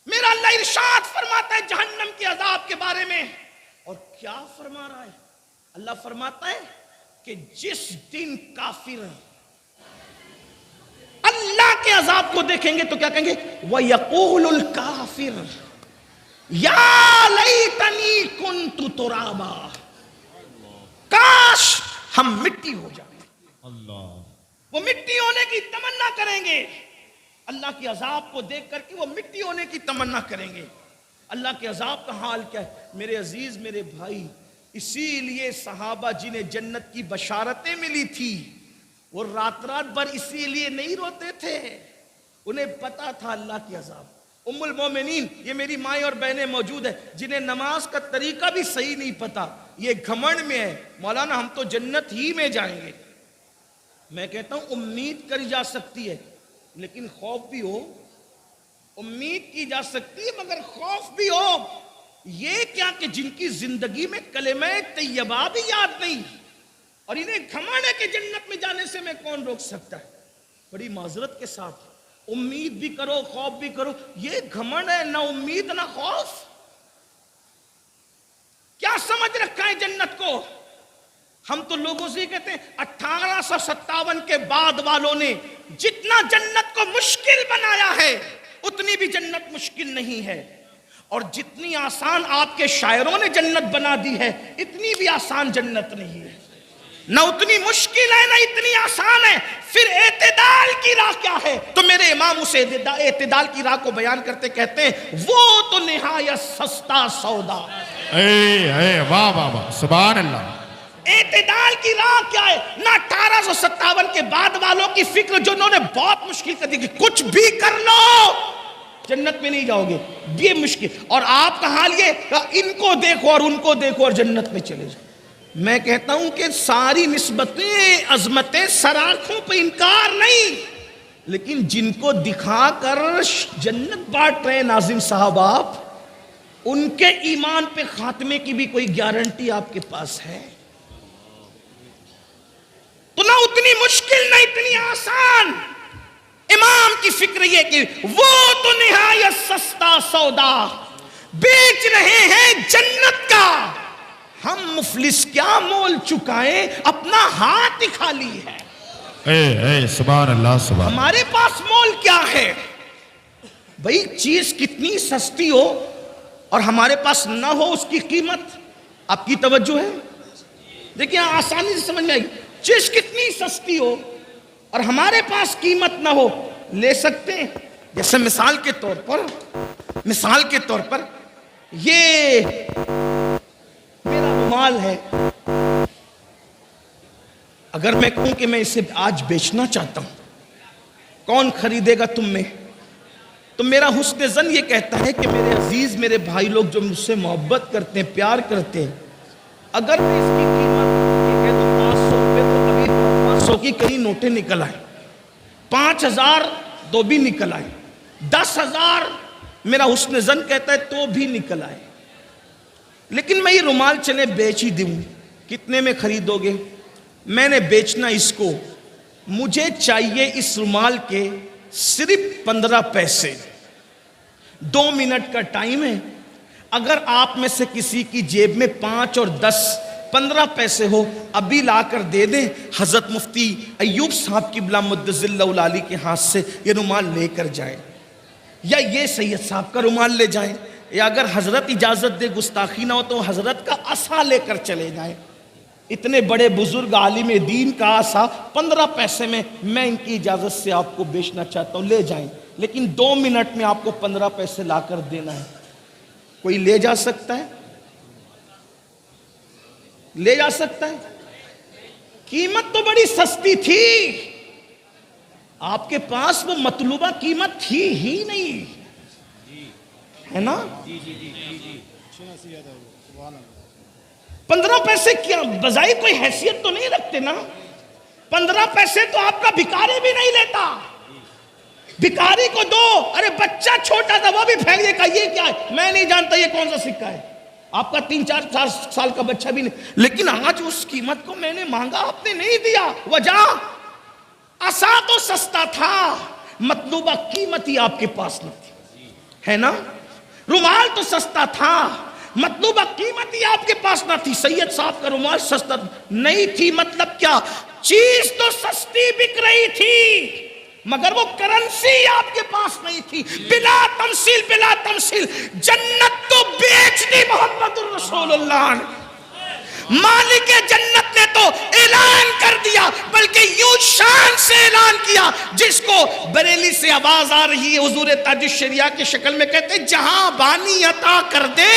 میرا اللہ ارشاد فرماتا ہے جہنم کے عذاب کے بارے میں. اور کیا فرما رہا ہے؟ اللہ فرماتا ہے کہ جس دن کافر اللہ کے عذاب کو دیکھیں گے تو کیا کہیں گے؟ وَيَقُولُ الْكَافِرُ يَا لَيْتَنِي كُنْتُ تُرَابًا. کاش ہم مٹی ہو جائیں. اللہ وہ مٹی ہونے کی تمنا کریں گے. اللہ کے عذاب کو دیکھ کر کے وہ مٹی ہونے کی تمنا کریں گے. اللہ کے عذاب کا حال کیا ہے؟ میرے عزیز میرے بھائی، اسی لیے صحابہ جنہیں جنت کی بشارتیں ملی تھی وہ رات بھر اسی لیے نہیں روتے تھے. انہیں پتا تھا اللہ کی عذاب. ام المومنین، یہ میری مائیں اور بہنیں موجود ہیں جنہیں نماز کا طریقہ بھی صحیح نہیں پتا، یہ گھمنڈ میں ہے مولانا ہم تو جنت ہی میں جائیں گے. میں کہتا ہوں امید کری جا سکتی ہے لیکن خوف بھی ہو. امید کی جا سکتی ہے مگر خوف بھی ہو. یہ کیا کہ جن کی زندگی میں کلمہ طیبہ بھی یاد نہیں اور انہیں گھمنڈ ہے کہ جنت میں جانے سے میں کون روک سکتا ہے. بڑی معذرت کے ساتھ امید بھی کرو خوف بھی کرو، یہ گھمنڈ ہے، نہ امید نہ خوف. کیا سمجھ رکھا ہے جنت کو؟ ہم تو لوگوں سے کہتے ہیں 1857 کے بعد والوں نے جتنا جنت کو مشکل بنایا ہے اتنی بھی جنت مشکل نہیں ہے، اور جتنی آسان آپ کے شاعروں نے جنت بنا دی ہے اتنی بھی آسان جنت نہیں ہے. نہ اتنی مشکل ہے نہ اتنی آسان ہے. پھر اعتدال کی راہ کیا ہے؟ تو میرے امام اسے اعتدال کی راہ کو بیان کرتے کہتے ہیں وہ تو نہایت سستا سودا. اے واہ واہ واہ سبحان اللہ. اعتدال کی راہ کیا ہے؟ نہ 1857 کے بعد والوں کی فکر جو انہوں نے بہت مشکل کر دی کہ کچھ بھی کر لو جنت میں نہیں جاؤ گے، یہ مشکل. اور آپ کا حال یہ ان کو دیکھو اور ان کو دیکھو اور جنت میں چلے جاؤ. میں کہتا ہوں کہ ساری نسبتیں عظمتیں سراخوں پہ انکار نہیں، لیکن جن کو دکھا کر جنت بانٹ رہے ناظم صاحب آپ، ان کے ایمان پہ خاتمے کی بھی کوئی گارنٹی آپ کے پاس ہے؟ تو نہ اتنی مشکل نہ اتنی آسان. امام کی فکر یہ کہ وہ تو نہایت سستا سودا بیچ رہے ہیں جنت کا، ہم مفلس کیا مول چکائیں اپنا ہاتھ ہی خالی ہے. اے سبحان اللہ سبحان. ہمارے پاس مول کیا ہے؟ بھئی چیز کتنی سستی ہو اور ہمارے پاس نہ ہو اس کی قیمت آپ کی توجہ ہے؟ دیکھیں آسانی سے سمجھ میں آئی. چیز کتنی سستی ہو اور ہمارے پاس قیمت نہ ہو، لے سکتے ہیں. جیسے مثال کے طور پر یہ میرا رومال ہے، اگر میں کہوں کہ میں اسے آج بیچنا چاہتا ہوں، کون خریدے گا تم میں؟ تو میرا حسن ظن یہ کہتا ہے کہ میرے عزیز میرے بھائی لوگ جو مجھ سے محبت کرتے ہیں پیار کرتے ہیں، اگر میں اس کی قیمت یہ کہہ دوں 500 روپے تو ابھی 500 کی کئی نوٹیں نکل آئیں، 5000 تو بھی نکل آئیں، 10,000 میرا حسن ظن کہتا ہے تو بھی نکل آئے، لیکن میں یہ رومال چلے بیچ ہی دوں. کتنے میں خریدو گے؟ میں نے بیچنا اس کو، مجھے چاہیے اس رومال کے صرف 15 پیسے. 2 منٹ کا ٹائم ہے. اگر آپ میں سے کسی کی جیب میں 5 اور 10 15 پیسے ہو ابھی لا کر دے دیں. حضرت مفتی ایوب صاحب کی بلا مدظ اللہ العالی کے ہاتھ سے یہ رومال لے کر جائیں، یا یہ سید صاحب کا رومال لے جائیں، یا اگر حضرت اجازت دے گستاخی نہ ہو تو حضرت کا عصا لے کر چلے جائیں. اتنے بڑے بزرگ عالم دین کا آسا 15 پیسے میں ان کی اجازت سے آپ کو بیچنا چاہتا ہوں، لے جائیں، لیکن 2 منٹ میں آپ کو 15 پیسے لا کر دینا ہے۔ کوئی لے جا سکتا ہے؟ لے جا سکتا ہے؟ قیمت تو بڑی سستی تھی، آپ کے پاس وہ مطلوبہ قیمت تھی ہی نہیں، ہے نا؟ 15 پیسے کیا بجائے کوئی حیثیت تو نہیں رکھتے نا؟ 15 پیسے تو آپ کا بھکاری بھی نہیں لیتا، بھکاری کو دو، ارے بچہ چھوٹا تھا وہ بھی پھینک دے گا، یہ کیا ہے میں نہیں جانتا یہ کون سا سکہ ہے، آپ کا 3-4 سال کا بچہ بھی نہیں، لیکن آج اس قیمت کو میں نے مانگا، آپ نے نہیں دیا، وجہ عصا تو سستا تھا، مطلوبہ قیمت ہی آپ کے پاس نہیں تھی، ہے نا؟ رومال تو سستا تھا، مطلوبہ قیمت ہی آپ کے پاس نہ تھی، سید صاحب کا رومال سستا نہیں تھی، مطلب کیا؟ چیز تو سستی بک رہی تھی مگر وہ کرنسی آپ کے پاس نہیں تھی۔ بلا تمثیل بلا تمثیل جنت تو بیچ دی محمد الرسول اللہ نے، مالک جنت نے تو اعلان کر دیا، بلکہ یوں شان سے اعلان کیا جس کو بریلی سے آواز آ رہی ہے، حضور تاج الشریعہ کی شکل میں کہتے ہیں جہاں بانی عطا کر دے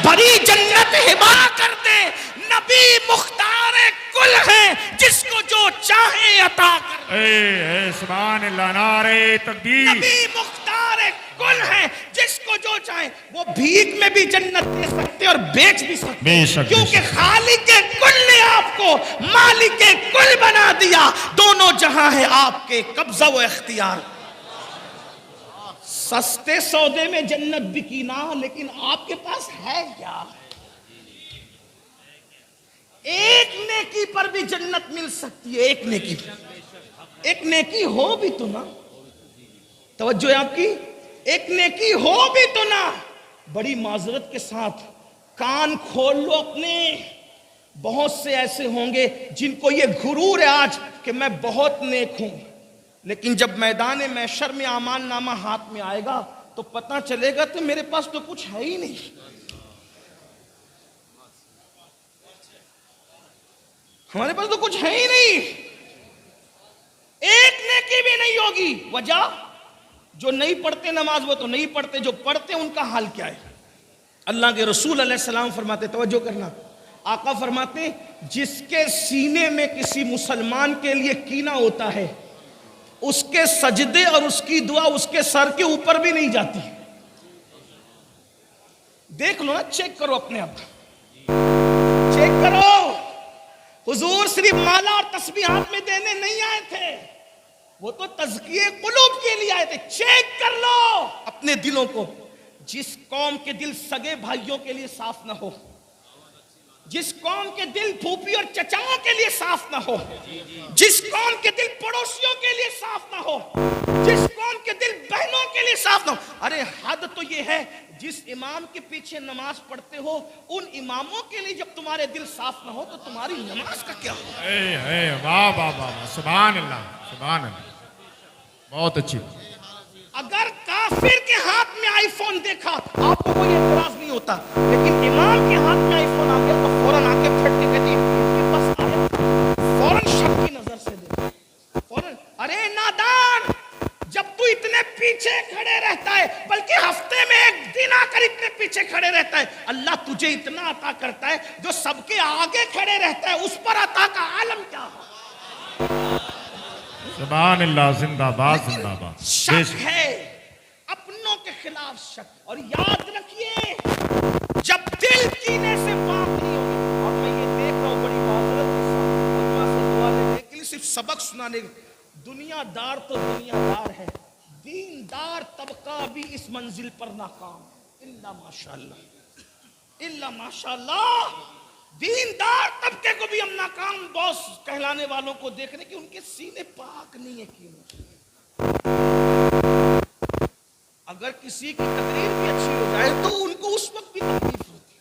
بھری جنت ہبا کر دے، نبی مختار کل ہے جس کو جو چاہے عطا کر دے، سبحان اللہ، نعرہ تکبیر، نبی مختار کل ہے جس کو جو چاہے، وہ بھیک میں بھی جنت دے سکتے اور بیچ بھی سکتے، بے شک، کیونکہ خالق کل نے آپ کو مالک کل بنا دیا، دونوں جہاں ہے آپ کے قبضہ و اختیار۔ سستے سودے میں جنت بکی نہ، لیکن آپ کے پاس ہے کیا؟ ایک نیکی پر بھی جنت مل سکتی ہے، ایک نیکی، ایک نیکی ہو بھی تو نا، توجہ ہے آپ کی، ایک نیکی ہو بھی تو نا، بڑی معذرت کے ساتھ کان کھول لو اپنے، بہت سے ایسے ہوں گے جن کو یہ غرور ہے آج کہ میں بہت نیک ہوں، لیکن جب میدان محشر میں اعمال نامہ ہاتھ میں آئے گا تو پتہ چلے گا کہ میرے پاس تو کچھ ہے ہی نہیں، ہمارے پاس تو کچھ ہے ہی نہیں، ایک نیکی بھی نہیں ہوگی۔ وجہ جو نہیں پڑھتے نماز وہ تو نہیں پڑھتے، جو پڑھتے ان کا حال کیا ہے؟ اللہ کے رسول علیہ السلام فرماتے، توجہ کرنا، آقا فرماتے جس کے سینے میں کسی مسلمان کے لیے کینہ ہوتا ہے اس کے سجدے اور اس کی دعا اس کے سر کے اوپر بھی نہیں جاتی۔ دیکھ لو نا، چیک کرو اپنے آپ، چیک کرو، حضور صرف مالا اور تسبیحات میں دینے نہیں آئے تھے، وہ تو تزکیے قلوب کے لیے آئے تھے۔ چیک کر لو اپنے دلوں کو، جس قوم کے دل سگے بھائیوں کے لیے صاف نہ ہو، جس قوم کے دل پھوپھی اور چچاؤں کے لیے صاف نہ ہو، جس قوم کے دل پڑوسیوں کے لیے صاف نہ ہو، جس قوم کے دل بہنوں کے لیے صاف نہ ہو، ارے حد تو یہ ہے جس امام کے پیچھے نماز پڑھتے ہو ان اماموں کے لیے جب تمہارے دل صاف نہ ہو تو تمہاری نماز کا کیا ہو؟ واہ واہ واہ، سبحان اللہ، سبحان اللہ، بہت اچھی۔ اگر کافر کے ہاتھ میں آئی فون دیکھا آپ کو کوئی اعتراض نہیں ہوتا، لیکن امام کے ہاتھ میں آئی فون آ گیا تو فوراً آ کے پھٹ کے کہتی اس کے پاس آیا، فوراً شک کی نظر سے دیکھ، فوراً، ارے نادان، جب تو اتنے پیچھے کھڑے رہتا ہے، بلکہ ہفتے میں ایک دن آ کر اتنے پیچھے کھڑے رہتا ہے، اللہ تجھے اتنا عطا کرتا ہے، جو سب کے آگے کھڑے رہتا ہے اس پر عطا کا عالم کیا ہو؟ سبحان اللہ، زندہ باد، زندہ باد۔ شک ہے اپنوں کے خلاف شک، اور یاد رکھیے جب دل کینے سے پاک نہیں ہوگا، اور میں یہ دیکھ رہا ہوں بڑی معذرت کے ساتھ علماء سے دعا لینے کے لیے صرف سبق سنانے، دنیا دار تو دنیا دار ہے، دیندار طبقہ بھی اس منزل پر ناکام الا ماشاءاللہ، الا ماشاءاللہ، دیندار طبقے کو بھی ہم ناکام باس کہلانے والوں کو دیکھ رہے کہ ان کے سینے پاک نہیں ہے کینوں سے۔ اگر کسی کی تقریر بھی اچھی ہو جائے تو ان کو اس وقت بھی تکلیف ہوتی ہے،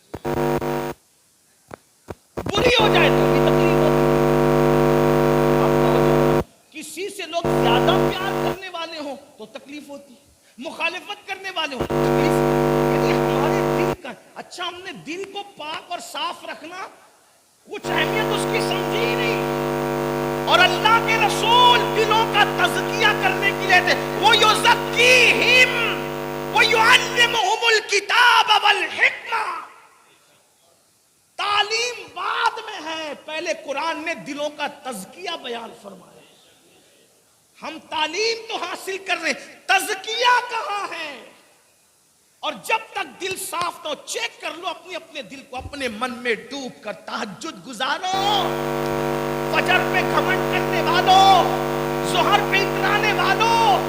بری ہو جائے تو بھی تکلیف ہوتی ہے، کسی سے لوگ زیادہ پیار کرنے والے ہوں تو تکلیف ہوتی ہے، مخالفت کرنے والے ہوں تکلیف، یعنی ہمارے دل کا، اچھا ہم نے دل کو پاک اور صاف رکھنا کچھ اہمیت اس کی سمجھی ہی نہیں. اور اللہ کے رسول دلوں کا تزکیہ کرنے کے لیے تھے. وہ یزکیہم ویعلمہم الکتاب والحکمہ. تعلیم بعد میں ہے، پہلے قرآن نے دلوں کا تزکیہ بیان فرمایا. ہم تعلیم تو حاصل کر رہے ہیں، تزکیہ کہاں ہے؟ اور جب تک دل صاف تو چیک کر لو اپنے دل کو. اپنے من میں ڈوب کر تہجد گزارو. فجر پہ گھمنڈ کرنے والوں، ظہر پہ اترانے والوں،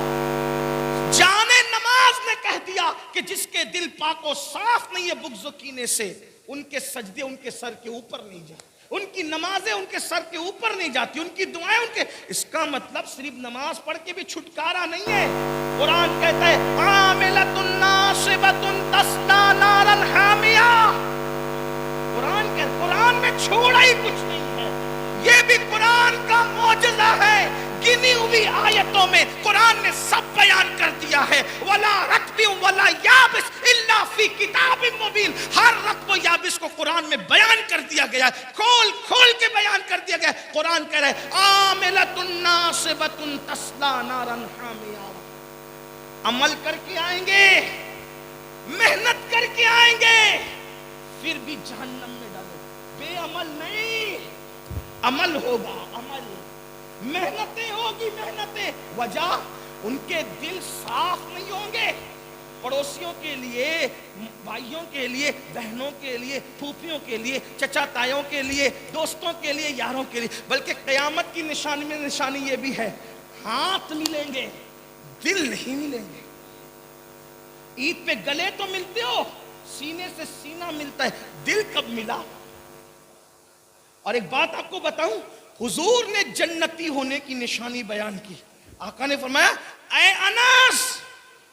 جانے نماز نے کہہ دیا کہ جس کے دل پاک و صاف نہیں ہے بغض و کینے سے، ان کے سجدے ان کے سر کے اوپر نہیں جاتے، ان کی نمازیں ان کے سر کے اوپر نہیں جاتی، ان کی دعائیں ان کے. اس کا مطلب صرف نماز پڑھ کے بھی چھٹکارا نہیں ہے. قرآن کہتا ہے عاملۃ ناصبۃ تصلی نارا حامیہ. قرآن میں چھوڑا ہی کچھ نہیں ہے. یہ بھی قرآن کا معجزہ ہے. گنی ہوئی آیتوں میں قرآن نے سب بیان کر دیا ہے. ولا رطب ولا یابس الا فی کتاب مبین. ہر رطب و یابس کو قرآن میں بیان کر دیا گیا ہے، کھول کھول کے بیان کر دیا گیا ہے. قرآن کہہ رہا ہے عاملۃ ناصبۃ تصلی نارا حامیہ. عمل کر کے آئیں گے، محنت کر کے آئیں گے، پھر بھی جہنم میں ڈالو. بے عمل نہیں، عمل ہوگا. عمل، محنتیں ہوگی، محنتیں. وجہ ان کے دل صاف نہیں ہوں گے. پڑوسیوں کے لیے، بھائیوں کے لیے، بہنوں کے لیے، پھوپھیوں کے لیے، چچا تایوں کے لیے، دوستوں کے لیے، یاروں کے لیے. بلکہ قیامت کی نشانی میں نشانی یہ بھی ہے، ہاتھ ملیں گے، دل نہیں ملیں گے. عید پہ گلے تو ملتے ہو، سینے سے سینہ ملتا ہے، دل کب ملا؟ اور ایک بات آپ کو بتاؤں، حضور نے جنتی ہونے کی نشانی بیان کی. آقا نے فرمایا اے انس،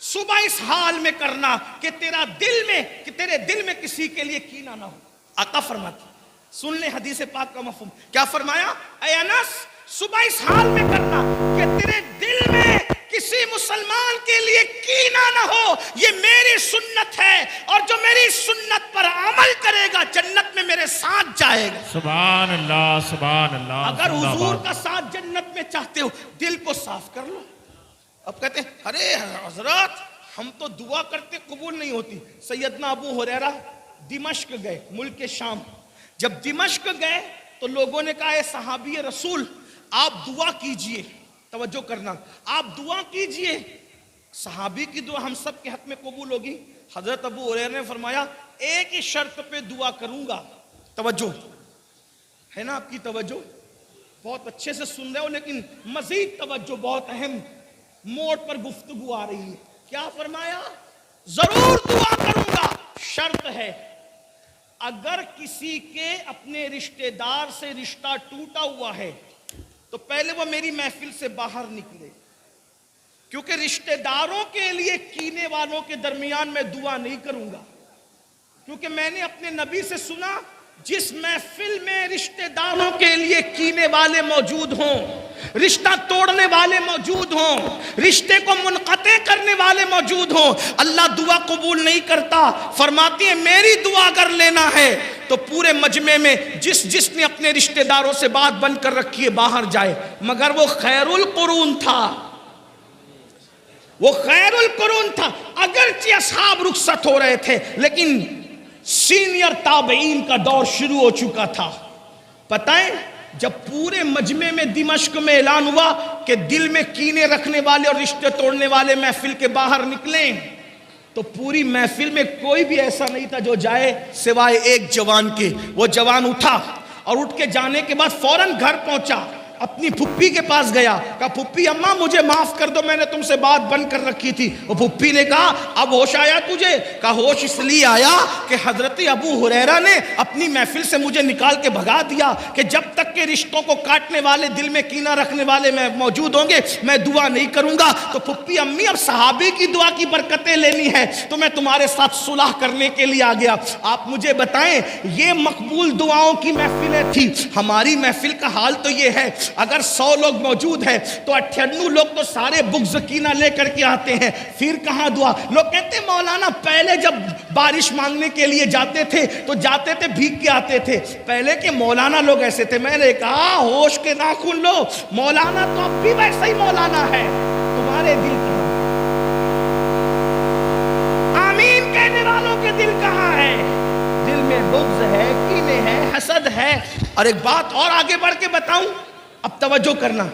صبح اس حال میں کرنا کہ تیرے دل میں کسی کے لیے کینہ نہ ہو. آقا فرماتے، سن لیں حدیث پاک کا مفہوم. کیا فرمایا؟ اے انس، صبح اس حال میں کرنا کہ تیرے دل میں کسی مسلمان کے لیے کینہ نہ ہو. یہ میری سنت ہے، اور جو میری سنت پر عمل کرے گا جنت میں میرے ساتھ جائے گا. سبحان اللہ، سبحان اللہ. اگر حضور کا ساتھ جنت میں چاہتے ہو، دل کو صاف کر لو. اب کہتے ہیں ارے حضرات ہم تو دعا کرتے قبول نہیں ہوتی. سیدنا ابو ہریرہ دمشق گئے، ملک شام. جب دمشق گئے تو لوگوں نے کہا اے صحابی رسول آپ دعا کیجئے. توجہ کرنا، آپ دعا کیجئے. صحابی کی دعا ہم سب کے حق میں قبول ہوگی. حضرت ابو ہریرہ نے فرمایا ایک ہی شرط پہ دعا کروں گا. توجہ ہے نا آپ کی؟ توجہ بہت اچھے سے سن رہے ہو، لیکن مزید توجہ، بہت اہم موڑ پر گفتگو آ رہی ہے. کیا فرمایا؟ ضرور دعا کروں گا، شرط ہے اگر کسی کے اپنے رشتہ دار سے رشتہ ٹوٹا ہوا ہے تو پہلے وہ میری محفل سے باہر نکلے. کیونکہ رشتہ داروں کے لیے کینے والوں کے درمیان میں دعا نہیں کروں گا. کیونکہ میں نے اپنے نبی سے سنا جس محفل میں رشتہ داروں کے لیے کینے والے موجود ہوں، رشتہ توڑنے والے موجود ہوں، رشتے کو منقطع کرنے والے موجود ہوں، اللہ دعا قبول نہیں کرتا. فرماتی ہیں میری دعا اگر لینا ہے تو پورے مجمع میں جس نے اپنے رشتہ داروں سے بات بند کر رکھی ہے باہر جائے. مگر وہ خیر القرون تھا، وہ خیر القرون تھا. اگرچہ اصحاب رخصت ہو رہے تھے لیکن سینئر تابعین کا دور شروع ہو چکا تھا. پتہ ہے جب پورے مجمع میں دمشق میں اعلان ہوا کہ دل میں کینے رکھنے والے اور رشتے توڑنے والے محفل کے باہر نکلیں، تو پوری محفل میں کوئی بھی ایسا نہیں تھا جو جائے سوائے ایک جوان کے. وہ جوان اٹھا اور اٹھ کے جانے کے بعد فوراً گھر پہنچا، اپنی پھپھی کے پاس گیا، کہا پھپھی اماں مجھے معاف کر دو، میں نے تم سے بات بند کر رکھی تھی. وہ پھپھی نے کہا اب ہوش آیا تجھے؟ کہا ہوش اس لیے آیا کہ حضرت ابو ہریرہ نے اپنی محفل سے مجھے نکال کے بھگا دیا کہ جب تک کہ رشتوں کو کاٹنے والے، دل میں کینہ رکھنے والے میں موجود ہوں گے میں دعا نہیں کروں گا. تو پھپھی امی اب صحابی کی دعا کی برکتیں لینی ہے تو میں تمہارے ساتھ صلح کرنے کے لیے آ گیا. آپ مجھے بتائیں یہ مقبول دعاؤں کی محفلیں تھی. ہماری محفل کا حال تو یہ ہے اگر 100 لوگ موجود ہیں تو 98 لوگ تو سارے بغض کینہ لے کر کے آتے ہیں، پھر کہاں دعا؟ لوگ کہتے ہیں مولانا پہلے جب بارش مانگنے کے لیے جاتے تھے تو جاتے تھے بھیگ کے آتے تھے، پہلے کے مولانا لوگ ایسے تھے۔ میں نے کہا ہوش کے ناخن لو، مولانا تو اب بھی ویسا ہی مولانا ہے، تمہارے دل کہاں؟ آمین کہنے والوں کے دل کہاں ہے؟ دل میں بغض ہے، کینے ہے، حسد ہے۔ اور ایک بات اور آگے بڑھ کے بتاؤں، اب توجہ کرنا،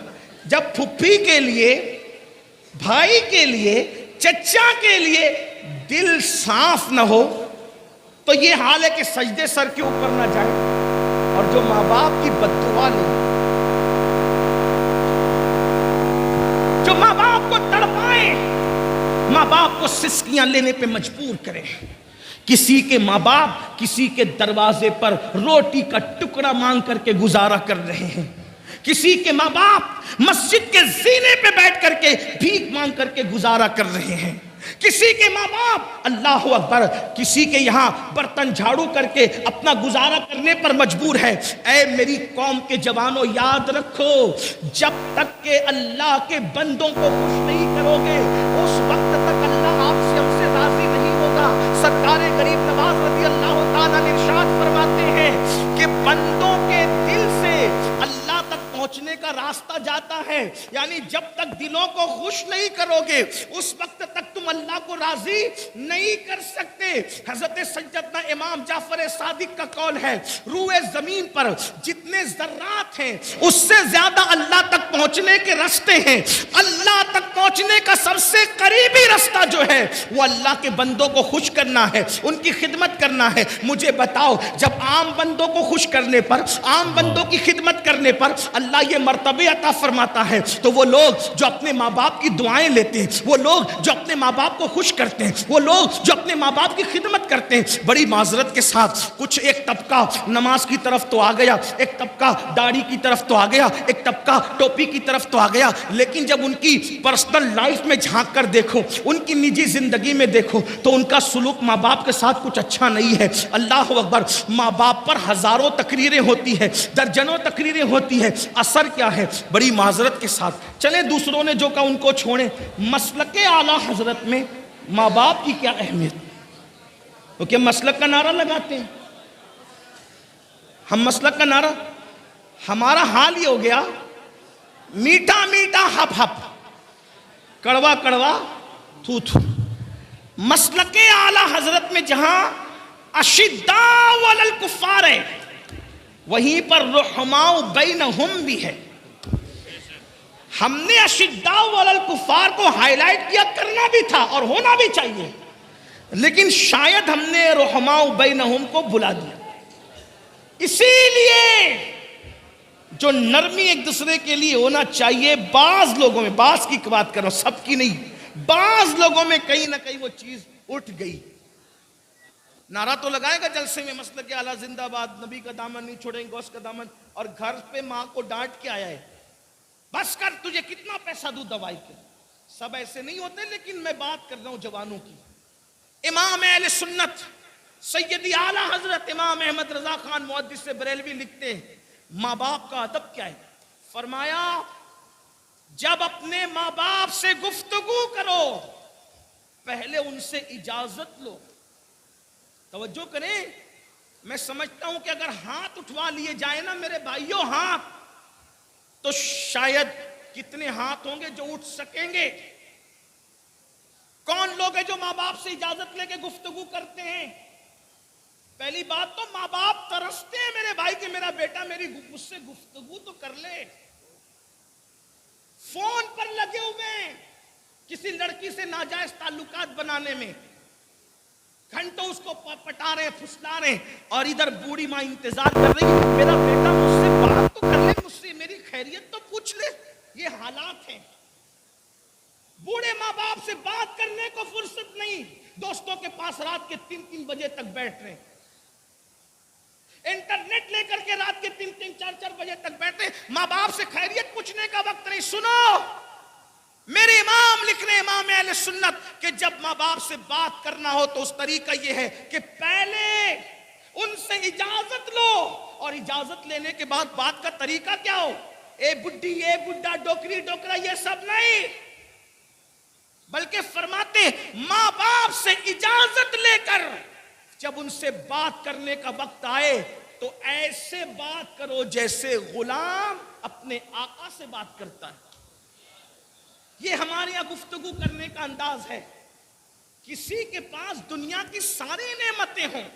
جب پھپھی کے لیے، بھائی کے لیے، چچا کے لیے دل صاف نہ ہو تو یہ حال ہے کہ سجدے سر کے اوپر نہ جائے، اور جو ماں باپ کی بد دعا لے، جو ماں باپ کو تڑپائیں، ماں باپ کو سسکیاں لینے پہ مجبور کریں۔ کسی کے ماں باپ کسی کے دروازے پر روٹی کا ٹکڑا مانگ کر کے گزارا کر رہے ہیں، کسی کے ماں باپ مسجد کے زینے پہ بیٹھ کر کے بھیک مانگ کر کے گزارا کر رہے ہیں، کسی کے ماں باپ اللہ اکبر کسی کے یہاں برتن جھاڑو کر کے اپنا گزارا کرنے پر مجبور ہے۔ اے میری قوم کے جوانوں، یاد رکھو، جب تک کہ اللہ کے بندوں کو خوش نہیں کرو گے اس وقت تک اللہ آپ سے ہم سے راضی نہیں ہوگا۔ سرکار غریب نواز رضی اللہ تعالیٰ نے ارشاد فرماتے ہیں کہ بندوں کے دل سے اللہ تک پہنچنے کا راستہ جاتا ہے، یعنی جب تک دلوں کو خوش نہیں کرو گے اس وقت تک تم اللہ کو راضی نہیں کر سکتے۔ حضرت سیدنا امام جعفر صادق کا قول ہے، روئے زمین پر جتنے ذرات ہیں اس سے زیادہ اللہ تک پہنچنے کے راستے ہیں۔ اللہ تک پہنچنے کا سب سے قریبی راستہ جو ہے وہ اللہ کے بندوں کو خوش کرنا ہے، ان کی خدمت کرنا ہے۔ مجھے بتاؤ، جب عام بندوں کو خوش کرنے پر، عام بندوں کی خدمت کرنے پر اللہ یہ مرتبے عطا فرماتا ہے، تو وہ لوگ جو اپنے ماں باپ کی دعائیں لیتے ہیں، وہ لوگ جو اپنے ماں باپ کو خوش کرتے ہیں، وہ لوگ جو اپنے ماں باپ کی خدمت کرتے ہیں، بڑی معذرت کے ساتھ کچھ ایک طبقہ نماز کی طرف تو آ گیا، ایک طبقہ داڑھی کی طرف تو آ گیا، ایک طبقہ ٹوپی کی طرف تو آ گیا، لیکن جب ان کی پرسنل لائف میں جھانک کر دیکھو، ان کی نجی زندگی میں دیکھو تو ان کا سلوک ماں باپ کے ساتھ کچھ اچھا نہیں ہے۔ اللہ اکبر، ماں باپ پر ہزاروں تقریریں ہوتی ہے، درجنوں تقریریں ہوتی ہے، اثر کیا ہے؟ بڑی معذرت کے ساتھ چلیں، دوسروں نے جو کہا ان کو چھوڑیں، مسلک اعلیٰ حضرت میں ماں باپ کی کیا اہمیت؟ وہ کیا مسلک کا نعرہ لگاتے ہیں؟ ہم مسلک کا نعرہ، ہمارا حال یہ ہو گیا، میٹھا میٹھا ہپ ہپ، کڑوا کڑوا تھو تھو۔ مسلک اعلیٰ حضرت میں جہاں اشداء علی الکفار ہے، وہیں پر رحماء بینہم بھی ہے۔ ہم نے اشداء علی الکفار کو ہائی لائٹ کیا، کرنا بھی تھا اور ہونا بھی چاہیے، لیکن شاید ہم نے رحماء بینہم کو بلا دیا۔ اسی لیے جو نرمی ایک دوسرے کے لیے ہونا چاہیے، بعض لوگوں میں، بعض کی بات کر رہا ہوں، سب کی نہیں، بعض لوگوں میں کہیں نہ کہیں وہ چیز اٹھ گئی۔ نعرہ تو لگائے گا جلسے میں، مسلک اعلیٰ زندہ باد، نبی کا دامن نہیں چھوڑیں گے، غوث کا دامن، اور گھر پہ ماں کو ڈانٹ کے آیا ہے، بس کر، تجھے کتنا پیسہ دوں دوائی کے۔ سب ایسے نہیں ہوتے، لیکن میں بات کر رہا ہوں جوانوں کی۔ امام اہل سنت سیدی اعلیٰ حضرت امام احمد رضا خان محدث بریلوی لکھتے ہیں، ماں باپ کا ادب کیا ہے؟ فرمایا جب اپنے ماں باپ سے گفتگو کرو پہلے ان سے اجازت لو۔ توجہ کریں، میں سمجھتا ہوں کہ اگر ہاتھ اٹھوا لیے جائیں نا میرے بھائیوں ہاتھ، تو شاید کتنے ہاتھ ہوں گے جو اٹھ سکیں گے۔ کون لوگ ہیں جو ماں باپ سے اجازت لے کے گفتگو کرتے ہیں؟ پہلی بات تو ماں باپ ترستے ہیں میرے بھائی کہ میرا بیٹا مجھ سے گفتگو تو کر لے۔ فون پر لگے ہوئے ہیں کسی لڑکی سے ناجائز تعلقات بنانے میں، گھنٹوں اس کو پٹا رہے، پھسلا رہے، اور ادھر بوڑھی ماں انتظار کر رہی ہے میرا بیٹا مجھ سے بات تو کر لے، مجھ سے میری خیریت تو پوچھ لے۔ یہ حالات ہیں۔ بوڑھے ماں باپ سے بات کرنے کو فرصت نہیں، دوستوں کے پاس رات کے 3-3 بجے تک بیٹھ رہے، انٹرنیٹ لے کر کے رات کے 3-3 4-4 بجے تک بیٹھے، ماں باپ سے خیریت پوچھنے کا وقت نہیں۔ سنو، میرے امام لکھ رہے، امام اہل سنت، کہ جب ماں باپ سے بات کرنا ہو تو اس طریقہ یہ ہے کہ پہلے ان سے اجازت لو، اور اجازت لینے کے بعد بات کا طریقہ کیا ہو؟ اے بڈھی اے بڈھا ڈوکری ڈوکرا یہ سب نہیں، بلکہ فرماتے ماں باپ سے اجازت لے کر جب ان سے بات کرنے کا وقت آئے تو ایسے بات کرو جیسے غلام اپنے آقا سے بات کرتا ہے۔ یہ ہمارے یہاں گفتگو کرنے کا انداز ہے۔ کسی کے پاس دنیا کی ساری نعمتیں ہوں،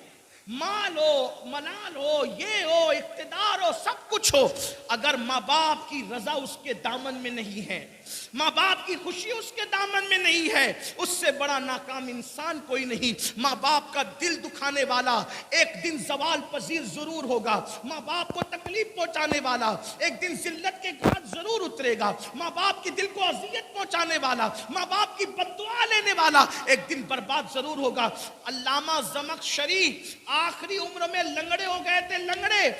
مال ہو، ملال ہو، یہ ہو، اقتدار ہو، سب کچھ ہو، اگر ماں باپ کی رضا اس کے دامن میں نہیں ہے، ماں باپ کی خوشی اس کے دامن میں نہیں ہے، اس سے بڑا ناکام انسان کوئی نہیں۔ ماں باپ کا دل دکھانے والا ایک دن زوال پذیر ضرور ہوگا، ماں باپ کو تکلیف پہنچانے والا ایک دن ذلت کے گھاٹ ضرور اترے گا، ماں باپ کے دل کو اذیت پہنچانے والا، ماں باپ کی بد دعا لینے والا ایک دن برباد ضرور ہوگا۔ علامہ زمخشری آخری عمر میں لنگڑے ہو گئے تھے، لنگڑے،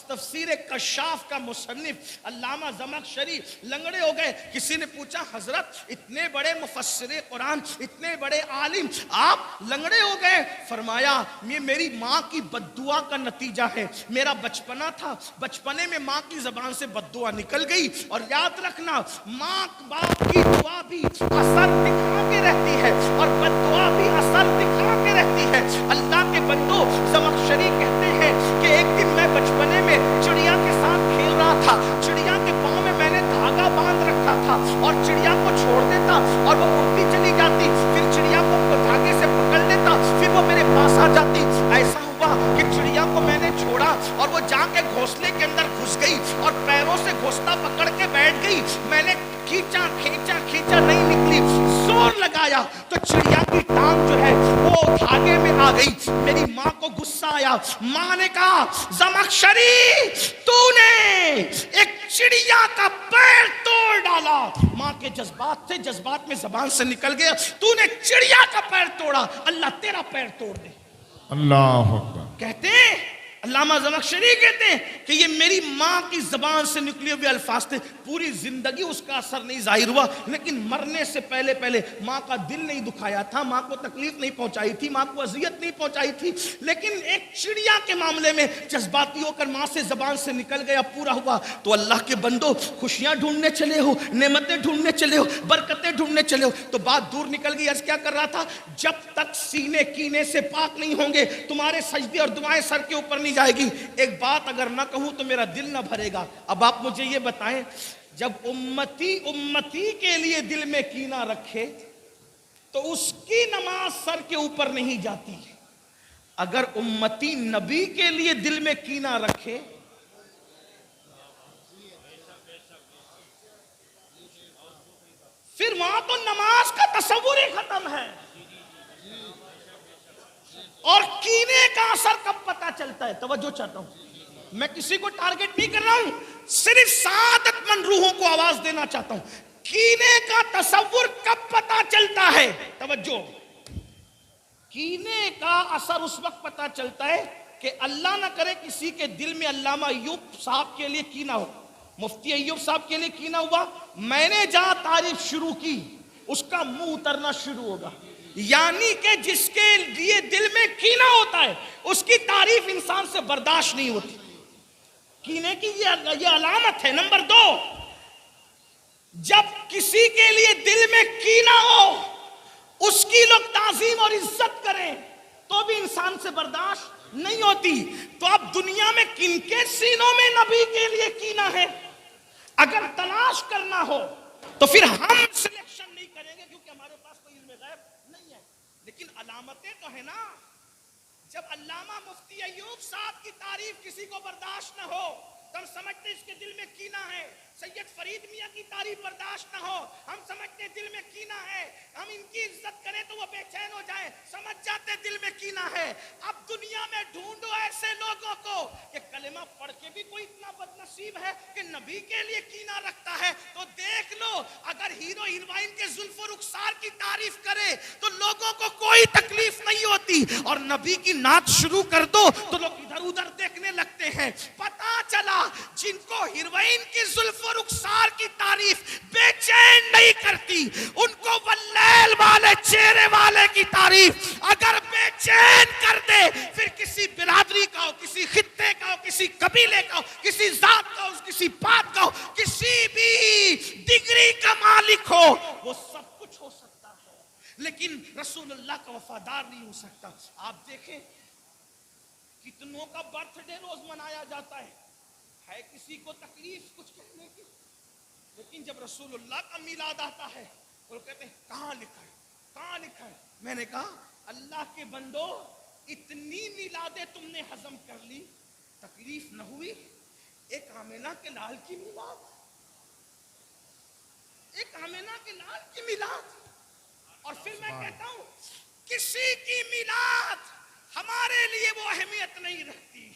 تفسیر کشاف کا مصنف علامہ زمخشری لنگڑے ہو گئے۔ کسی نے پوچھا حضرت اتنے بڑے مفسر قرآن، اتنے بڑے عالم، آپ لنگڑے ہو گئے؟ فرمایا یہ میری ماں کی بد دعا کا نتیجہ ہے۔ میرا بچپنا تھا، بچپنے میں ماں کی زبان سے بد دعا نکل گئی، اور یاد رکھنا ماں باپ کی دعا بھی اثر دکھا کے رہتی ہے اور بد دعا بھی اثر دکھا کے رہتی ہے۔ اللہ کے بندو، زمخشری کہتے ہیں کہ ایک دن میں بچپنے میں چڑیا کے ساتھ کھیل رہا تھا، چڑیا کے پاؤں میں میں نے دھاگا باندھ رکھا تھا اور چڑیا کو چھوڑ دیتا اور وہ اڑتی چلی جاتی، پھر چڑیا کو دھاگے سے پکڑ لیتا، پھر وہ میرے پاس آ جاتی۔ ایسا ہوا کہ چڑیا کو میں نے چھوڑا اور وہ جا کے گھونسلے کے اندر گھس گئی اور پیروں سے گھونسلہ پکڑ کے بیٹھ گئی۔ میں نے کھینچا کھینچا کھینچا نہیں نکلی، زور لگایا تو چڑیا کی ٹانگ جو ہے وہ دھاگے میں آ گئی۔ میری ماں کو غصہ آیا، ماں نے کہا زمخشری تو نے ایک چڑیا کا پیر توڑ ڈالا۔ ماں کے جذبات تھے، جذبات میں زبان سے نکل گیا، تو نے چڑیا کا پیر توڑا، اللہ تیرا پیر توڑ دے۔ اللہ اکبر۔ کہتے ہیں علامہ زمخشری کہتے ہیں کہ یہ میری ماں کی زبان سے نکلے ہوئے الفاظ تھے، پوری زندگی اس کا اثر نہیں ظاہر ہوا، لیکن مرنے سے پہلے پہلے ماں کا دل نہیں دکھایا تھا، ماں کو تکلیف نہیں پہنچائی تھی، ماں کو اذیت نہیں پہنچائی تھی، لیکن ایک چڑیا کے معاملے میں جذباتی ہو کر ماں سے زبان سے نکل گیا، پورا ہوا۔ تو اللہ کے بندو، خوشیاں ڈھونڈنے چلے ہو، نعمتیں ڈھونڈنے چلے ہو، برکتیں ڈھونڈنے چلے ہو، تو بات دور نکل گئی۔ عرض کیا کر رہا تھا؟ جب تک سینے کینے سے پاک نہیں ہوں گے تمہارے سجدے اور دعائیں سر کے اوپر نہیں جائے گی۔ ایک بات اگر نہ کہوں تو میرا دل نہ بھرے گا۔ اب آپ مجھے یہ بتائیں، جب امتی کے لیے دل میں کینہ رکھے تو اس کی نماز سر کے اوپر نہیں جاتی، اگر امتی نبی کے لیے دل میں کینہ رکھے پھر وہاں تو نماز کا تصور ہی ختم ہے۔ اور کینے کا اثر کب پتا چلتا ہے؟ توجہ چاہتا ہوں، میں کسی کو ٹارگٹ نہیں کر رہا ہوں، صرف سعادت مند روحوں کو آواز دینا چاہتا ہوں۔ کینے کا تصور کب پتا چلتا ہے؟ توجہ، کینے کا اثر اس وقت پتا چلتا ہے کہ اللہ نہ کرے کسی کے دل میں علامہ ایوب صاحب کے لیے کینہ ہو، مفتی ایوب صاحب کے لیے کینہ ہوا، میں نے جہاں تعریف شروع کی اس کا منہ اترنا شروع ہوگا۔ یعنی کہ جس کے لیے دل میں کینہ ہوتا ہے اس کی تعریف انسان سے برداشت نہیں ہوتی۔ کینے کی یہ علامت ہے۔ نمبر 2، جب کسی کے لیے دل میں کینہ ہو اس کی لوگ تعظیم اور عزت کریں تو بھی انسان سے برداشت نہیں ہوتی۔ تو اب دنیا میں کن کے سینوں میں نبی کے لیے کینہ ہے؟ اگر تلاش کرنا ہو تو پھر ہم سلیکشن نہیں کریں گے کیونکہ ہمارے پاس کوئی علم غیب نہیں ہے، لیکن علامتیں تو ہے نا۔ جب علامہ مفتی ایوب صاحب کی تعریف کسی کو برداشت نہ ہو تو ہم سمجھتے اس کے دل میں کینہ ہے۔ سید فرید میاں کی تعریف برداشت نہ ہو، ہم سمجھتے دل میں کینہ ہے۔ ہم ان کی عزت کریں تو وہ بے چین ہو جائیں، سمجھ جاتے دل میں کینہ ہے۔ اب دنیا میں ڈھونڈو ایسے لوگوں کو کہ کلمہ پڑھ کے بھی کوئی اتنا بد نصیب ہے کہ نبی کے لیے کینہ رکھتا ہے، تو دیکھ لو اگر ہیرو ہیروئن کے زلف و رخسار کی تعریف کرے تو لوگوں کو کوئی تکلیف نہیں ہوتی، اور نبی کی نعت شروع کر دو تو لوگ ادھر ادھر دیکھنے لگتے ہیں۔ پتہ چلا جن کو ہیروئن کی زلف و رخسار کی تعریف بے چین نہیں کرتی ان کو واللیل والے چہرے والے کی تعریف اگر بے چین کر دے، پھر کسی برادری کا ہو، کسی خطے کا ہو، کسی قبیلے کا ہو، کسی ذات کا ہو، کسی سی بات کا ہو, کسی بھی ڈگری کا مالک ہو, وہ سب کچھ ہو سکتا ہے لیکن رسول اللہ کا وفادار نہیں ہو سکتا. آپ دیکھیں کتنوں کا برتھ ڈے روز منایا جاتا ہے کسی کو تکلیف کچھ کہنے کی, لیکن جب رسول اللہ کا میلاد آتا ہے وہ کہتے ہیں کہاں لکھا ہے, کہاں لکھا ہے. میں نے کہا اللہ کے بندو, اتنی میلادیں تم نے ہضم کر لی, تکلیف نہ ہوئی. ایک آمینہ کے لال کی میلاد, ایک آمینہ کے لال کی میلاد. اور پھر میں کہتا ہوں کسی کی میلاد ہمارے لیے وہ اہمیت نہیں رکھتی.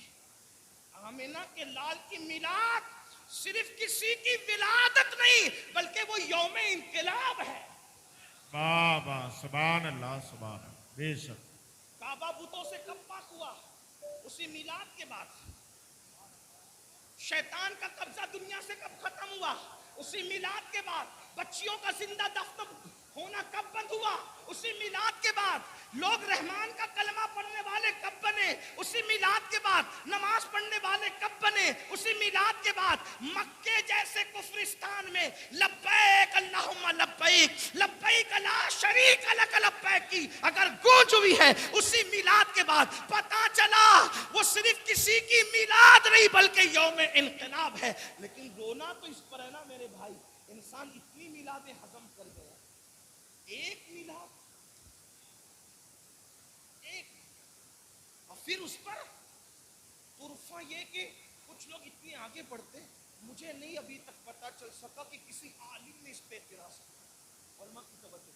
آمینہ کے لال کی میلاد صرف کسی کی ولادت نہیں بلکہ وہ یوم انقلاب ہے. بابا سبحان اللہ سبحان اللہ. بے شک کعبہ بتوں سے کب پاک ہوا؟ اسی میلاد کے بعد. شیطان کا قبضہ دنیا سے کب ختم ہوا؟ اسی میلاد کے بعد. بچیوں کا زندہ دفن ہونا کب بند ہوا؟ اسی میلاد کے بعد. لوگ رحمان کا کلمہ پڑھنے والے کب بنے؟ اسی میلاد کے بعد. نماز پڑھنے والے کب بنے؟ اسی میلاد کے بعد. مکے جیسے کفرستان میں لبیک اللہم لبیک لبیک لا شریک لک لبیک کی اگر گونج ہوئی ہے اسی میلاد کے بعد. پتہ چلا وہ صرف کسی کی میلاد نہیں بلکہ یوم انقلاب ہے. لیکن رونا تو اس پر ہے نا میرے بھائی, انسان اتنی میلادیں ہضم کر گیا. ایک میلاد, ایک, اور پھر اس پر طرفہ یہ کہ کچھ لوگ اتنے آگے بڑھتے, مجھے نہیں ابھی تک پتا چل سکا کہ کسی عالم نے اس پہ اعتراض کیا. علماء کی توجہ,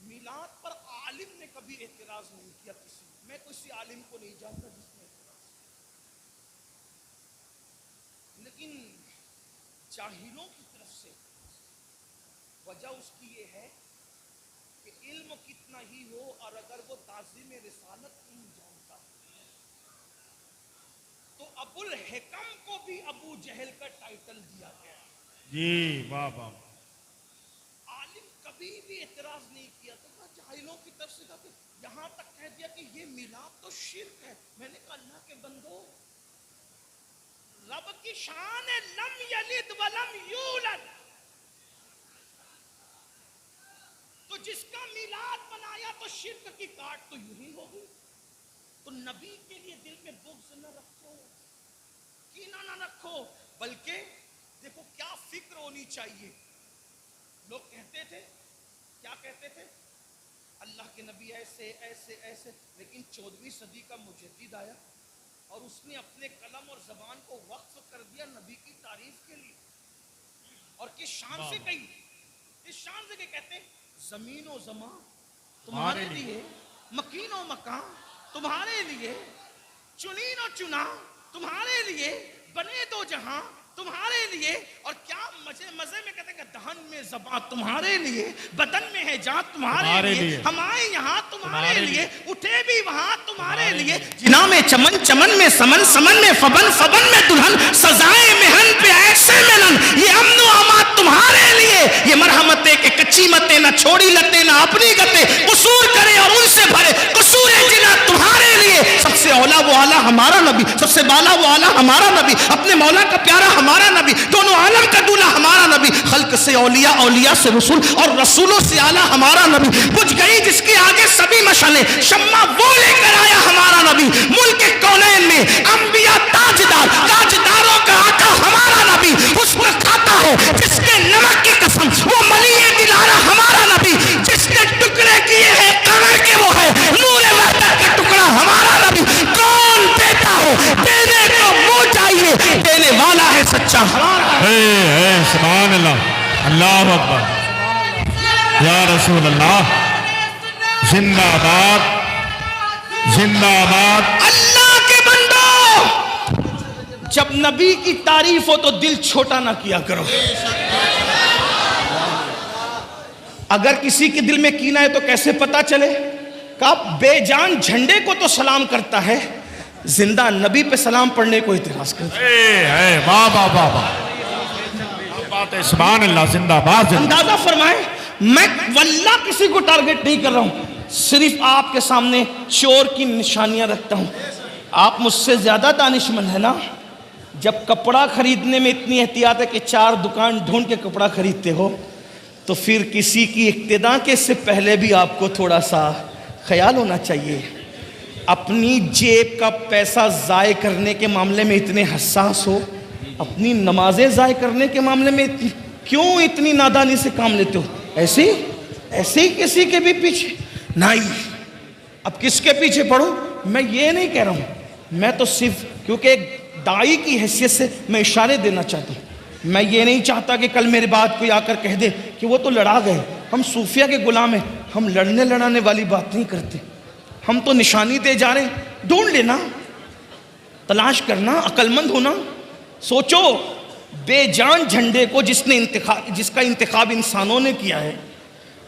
میلاد پر عالم نے کبھی اعتراض نہیں کیا کسی. میں کسی عالم کو نہیں جانتا جس نے اعتراض کیا, لیکن جاہلوں کی طرف سے وجہ اس کی یہ ہے کہ علم کتنا ہی ہو اور اگر وہ تعظیم رسالت نہیں جانتا تو ابو الحکم کو بھی ابو جہل کا ٹائٹل دیا گیا. جی واہ واہ. عالم کبھی بھی اعتراض نہیں کیا تھا. جاہلوں کی طرف سے کہا یہاں تک کہہ دیا کہ یہ میلاد تو شرک ہے. میں نے کہا اللہ کے بندو, رب کی شان ہے لم یلد ولم یولد, تو جس کا میلاد بنایا تو شرک کی کاٹ تو یوں ہی ہوگی. تو نبی کے لیے دل میں بغض نہ رکھو, کینہ نہ رکھو, بلکہ دیکھو کیا فکر ہونی چاہیے. لوگ کہتے تھے, کیا کہتے تھے, اللہ کے نبی ایسے ایسے ایسے, لیکن 14ویں صدی کا مجدد آیا اور اس نے اپنے قلم اور زبان کو وقف کر دیا نبی کی تعریف کے لیے. اور کس شان سے کہی, کس شان سے کہتے ہیں زمین و زمان تمہارے لیے, مکین و مکان تمہارے لیے, چنین و چنا تمہارے لیے, بنے دو جہاں تمہارے لیے. اور کیا مزے میں کہتے ہیں کہ دہن میں زبان تمہارے لیے, بدن میں ہے جان تمہارے لیے, ہم آئے یہاں تمہارے لیے, اٹھے بھی وہاں تمہارے لیے. جنا میں چمن, چمن میں سمن, سمن میں فبن, فبن میں دلہن, سزائے مہن پہ ایسے ملن, یہ امن و امان تمہارے لیے. یہ مرحمتیں کہ کچی متیں نہ چھوڑی لتے نہ اپنی گتے, قصور کرے اور ان سے بھرے قصور جنا تمہارے لیے. سب سے اولا وہ اعلیٰ ہمارا نبی, سب سے بالا وہ اعلیٰ ہمارا نبی, اپنے مولا کا پیارا ہمارا نبی, دونوں عالم کا دولہ ہمارا نبی, خلق سے اولیاء, اولیاء سے رسول اور رسولوں سے اعلیٰ ہمارا نبی. بجھ گئی جس کے آگے سبھی مشعلیں, شمع وہ لے کر آیا ہمارا نبی. ملک کونین میں انبیاء تاجدار, تاجداروں کا آقا ہمارا نبی. حسن کھاتا ہے جس کے نمک کی قسم, وہ ملی دلارا ہمارا نبی. جس نے ٹکڑے کیے ہیں قمر کے وہ ہے نور وحدت کا ٹکڑا ہمارا نبی. کون دیتا ہے, دینے کو منہ چاہیے, دینے والا ہے سچا ہمارا. سبحان اللہ, اللہ اکبر, یا رسول اللہ, زندہ باد, زندہ باد. اللہ کے بندو, جب نبی کی تعریف ہو تو دل چھوٹا نہ کیا کرو. اگر کسی کے دل میں کینہ ہے تو کیسے پتا چلے کہ بے جان جھنڈے کو تو سلام کرتا ہے, زندہ نبی پہ سلام پڑھنے کو اعتراض کرتا ہے. واہ واہ واہ واہ, بات ہے, سبحان اللہ, زندہ باد. اندازہ فرمائیں, میں واللہ کسی کو ٹارگٹ نہیں کر رہا ہوں, صرف آپ کے سامنے چور کی نشانیاں رکھتا ہوں. آپ مجھ سے زیادہ دانشمند ہیں نا, جب کپڑا خریدنے میں اتنی احتیاط ہے کہ 4 دکان ڈھونڈ کے کپڑا خریدتے ہو تو پھر کسی کی اقتداء کے سے پہلے بھی آپ کو تھوڑا سا خیال ہونا چاہیے. اپنی جیب کا پیسہ ضائع کرنے کے معاملے میں اتنے حساس ہو, اپنی نمازیں ضائع کرنے کے معاملے میں کیوں اتنی نادانی سے کام لیتے ہو؟ ایسے ہی کسی کے بھی پیچھے نہیں. اب کس کے پیچھے پڑھو؟ میں یہ نہیں کہہ رہا ہوں, میں تو صرف کیونکہ ایک داعی کی حیثیت سے میں اشارے دینا چاہتا ہوں. میں یہ نہیں چاہتا کہ کل میرے بعد کوئی آ کر کہہ دے کہ وہ تو لڑا گئے. ہم صوفیہ کے غلام ہیں, ہم لڑنے لڑانے والی بات نہیں کرتے. ہم تو نشانی دے جا رہے ہیں. ڈھونڈ لینا, تلاش کرنا, عقل مند ہونا. سوچو بے جان جھنڈے کو جس کا انتخاب انسانوں نے کیا ہے,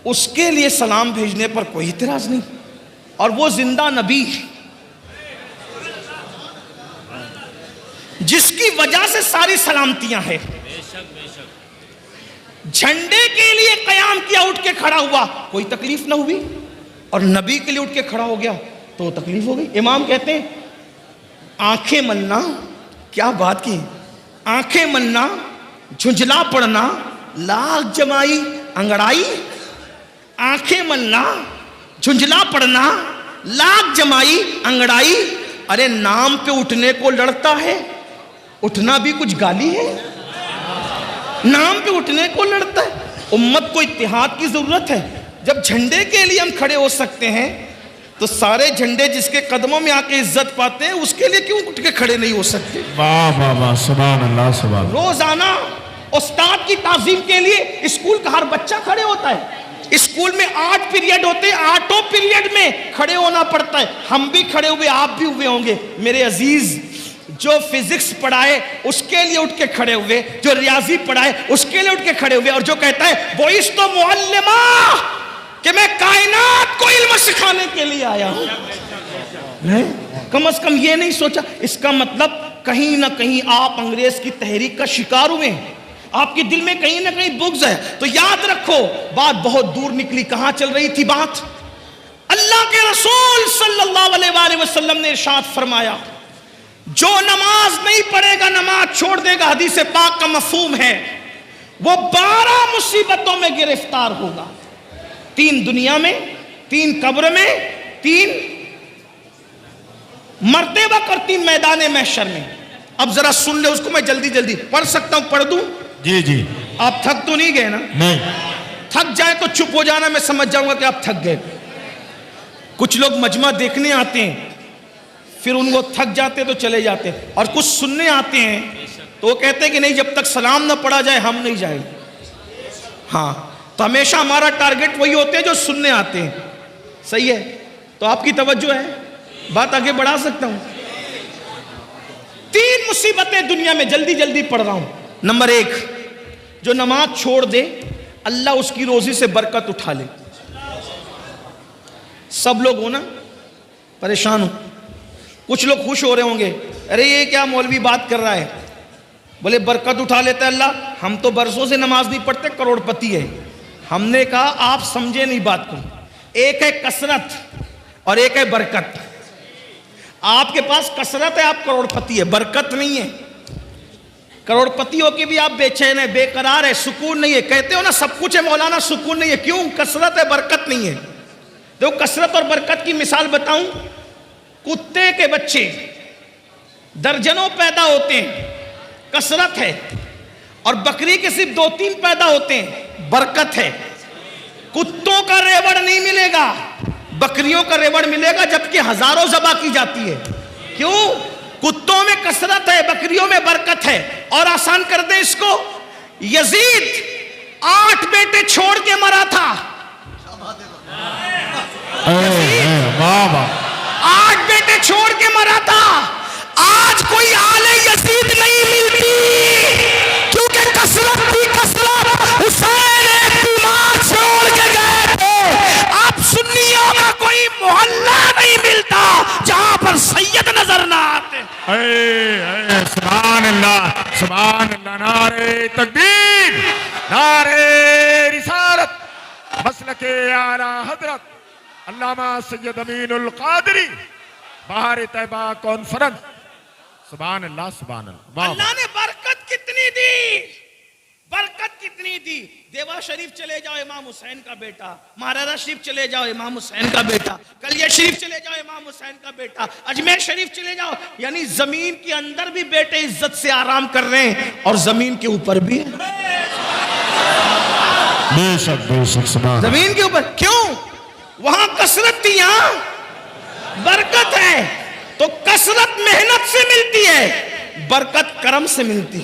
اس کے لیے سلام بھیجنے پر کوئی اعتراض نہیں. اور وہ زندہ نبی جس کی وجہ سے ساری سلامتیاں ہیں, جھنڈے کے لیے قیام کیا, اٹھ کے کھڑا ہوا, کوئی تکلیف نہ ہوئی. اور نبی کے لیے اٹھ کے کھڑا ہو گیا تو تکلیف ہو گئی. امام کہتے ہیں آنکھیں ملنا, کیا بات کی, آنکھیں ملنا, جھنجھلا پڑنا, لاکھ جمائی انگڑائی. آنکھیں ملنا, جھنجھلا پڑنا, لاکھ جمائی انگڑائی. ارے نام پہ اٹھنے کو لڑتا ہے, اٹھنا بھی کچھ گالی ہے. نام پہ اٹھنے کو لڑتا ہے. امت کو اتحاد کی ضرورت ہے. جب جھنڈے کے لیے ہم کھڑے ہو سکتے ہیں تو سارے جھنڈے جس کے قدموں میں آ کے عزت پاتے ہیں اس کے لیے کیوں اٹھ کے کھڑے نہیں ہو سکتے؟ واہ واہ واہ, سبحان اللہ سبحان اللہ. روزانہ استاد کی تعظیم کے لیے اسکول کا ہر بچہ کھڑے ہوتا ہے. اسکول میں 8 پیریڈ ہوتے ہیں, 8 پیریڈ میں کھڑے ہونا پڑتا ہے. ہم بھی کھڑے ہوئے, آپ بھی ہوئے ہوں گے. میرے عزیز, جو فزکس پڑھائے اس کے لیے اٹھ کے کھڑے ہوئے, جو ریاضی پڑھائے اس کے لیے اٹھ کے کھڑے ہوئے, اور جو کہتا ہے بوئس تو معلمہ کہ میں کائنات کو علم سکھانے کے لیے آیا ہوں, کم از کم یہ نہیں سوچا. اس کا مطلب کہیں نہ کہیں آپ انگریز کی تحریک کا شکار ہوئے ہیں, آپ کے دل میں کہیں نہ کہیں بغض ہے. تو یاد رکھو بات بہت دور نکلی. کہاں چل رہی تھی بات؟ اللہ کے رسول صلی اللہ علیہ وآلہ وسلم نے ارشاد فرمایا جو نماز نہیں پڑھے گا نماز چھوڑ دے گا, حدیث پاک کا مفہوم ہے وہ 12 مصیبتوں میں گرفتار ہوگا. 3 دنیا میں, 3 قبر میں, 3 مرتے وقت اور 3 میدان محشر میں. اب ذرا سن لے اس کو, میں جلدی جلدی پڑھ سکتا ہوں, پڑھ دوں؟ جی جی. آپ تھک تو نہیں گئے نا؟ نہیں. تھک جائے تو چپ ہو جانا, میں سمجھ جاؤں گا کہ آپ تھک گئے. کچھ لوگ مجمع دیکھنے آتے ہیں, پھر ان کو تھک جاتے تو چلے جاتے, اور کچھ سننے آتے ہیں تو وہ کہتے ہیں کہ نہیں جب تک سلام نہ پڑھا جائے ہم نہیں جائیں. ہاں, تو ہمیشہ ہمارا ٹارگٹ وہی ہوتے ہیں جو سننے آتے ہیں. صحیح ہے, تو آپ کی توجہ ہے, بات آگے بڑھا سکتا ہوں. 3 مصیبتیں دنیا میں, جلدی جلدی پڑھ رہا ہوں. نمبر 1, جو نماز چھوڑ دے اللہ اس کی روزی سے برکت اٹھا لے. سب لوگ ہو نا پریشان ہو, کچھ لوگ خوش ہو رہے ہوں گے, ارے یہ کیا مولوی بات کر رہا ہے, بولے برکت اٹھا لیتا ہے اللہ. ہم تو برسوں سے نماز نہیں پڑھتے, کروڑ پتی ہے. ہم نے کہا آپ سمجھے نہیں بات کو, ایک ہے کثرت اور ایک ہے برکت. آپ کے پاس کثرت ہے, آپ کروڑ پتی ہے, برکت نہیں ہے. کروڑ پتی ہو کے بھی آپ بے چین ہے, بے قرار ہے, سکون نہیں ہے. کہتے ہو نا سب کچھ ہے مولانا, سکون نہیں ہے. کیوں؟ کثرت ہے, برکت نہیں ہے. دیکھو کثرت اور برکت کی مثال بتاؤں. کتے کے بچے درجنوں پیدا ہوتے ہیں, کثرت ہے. اور بکری کے صرف 2-3 پیدا ہوتے ہیں, برکت ہے. کتوں کا ریوڑ نہیں ملے گا, بکریوں کا ریوڑ ملے گا, جبکہ ہزاروں ذبح کی جاتی ہے. کیوں؟ کتوں میں کثرت ہے, بکریوں میں برکت ہے. اور آسان کر دیں اس کو, یزید 8 بیٹے چھوڑ کے مرا تھا. 8 بیٹے چھوڑ کے مرا تھا. آج کوئی آل یزید نہیں ملتی, کیونکہ کثرت تھی کثرت. حسین ایک بیمار چھوڑ کے گئے تھے. اب سنیوں کا کوئی محلہ نہیں ملتا جہاں پر سید نظر نہ آتے. سبحان اللہ سبحان اللہ. نعرہ تکبیر, نعرہ رسالت. مسلک اعلی حضرت علامہ سید امین القادری بہار طیبہ کانفرنس سبحان اللہ سبحان اللہ. واہ اللہ نے برکت کتنی دی، برکت کتنی دی. دیوا شریف چلے جاؤ امام حسین کا بیٹا، مہاراجہ شریف چلے جاؤ امام حسین کا بیٹا، کلیہ شریف چلے جاؤ امام حسین کا بیٹا، اجمیر شریف چلے جاؤ. یعنی زمین کے اندر بھی بیٹے عزت سے آرام کر رہے ہیں اور زمین کے اوپر بھی. بے شک سبحان. زمین کے اوپر کیوں؟ وہاں کثرت تھی، یہاں برکت ہے. تو کثرت محنت سے ملتی ہے، برکت کرم سے ملتی.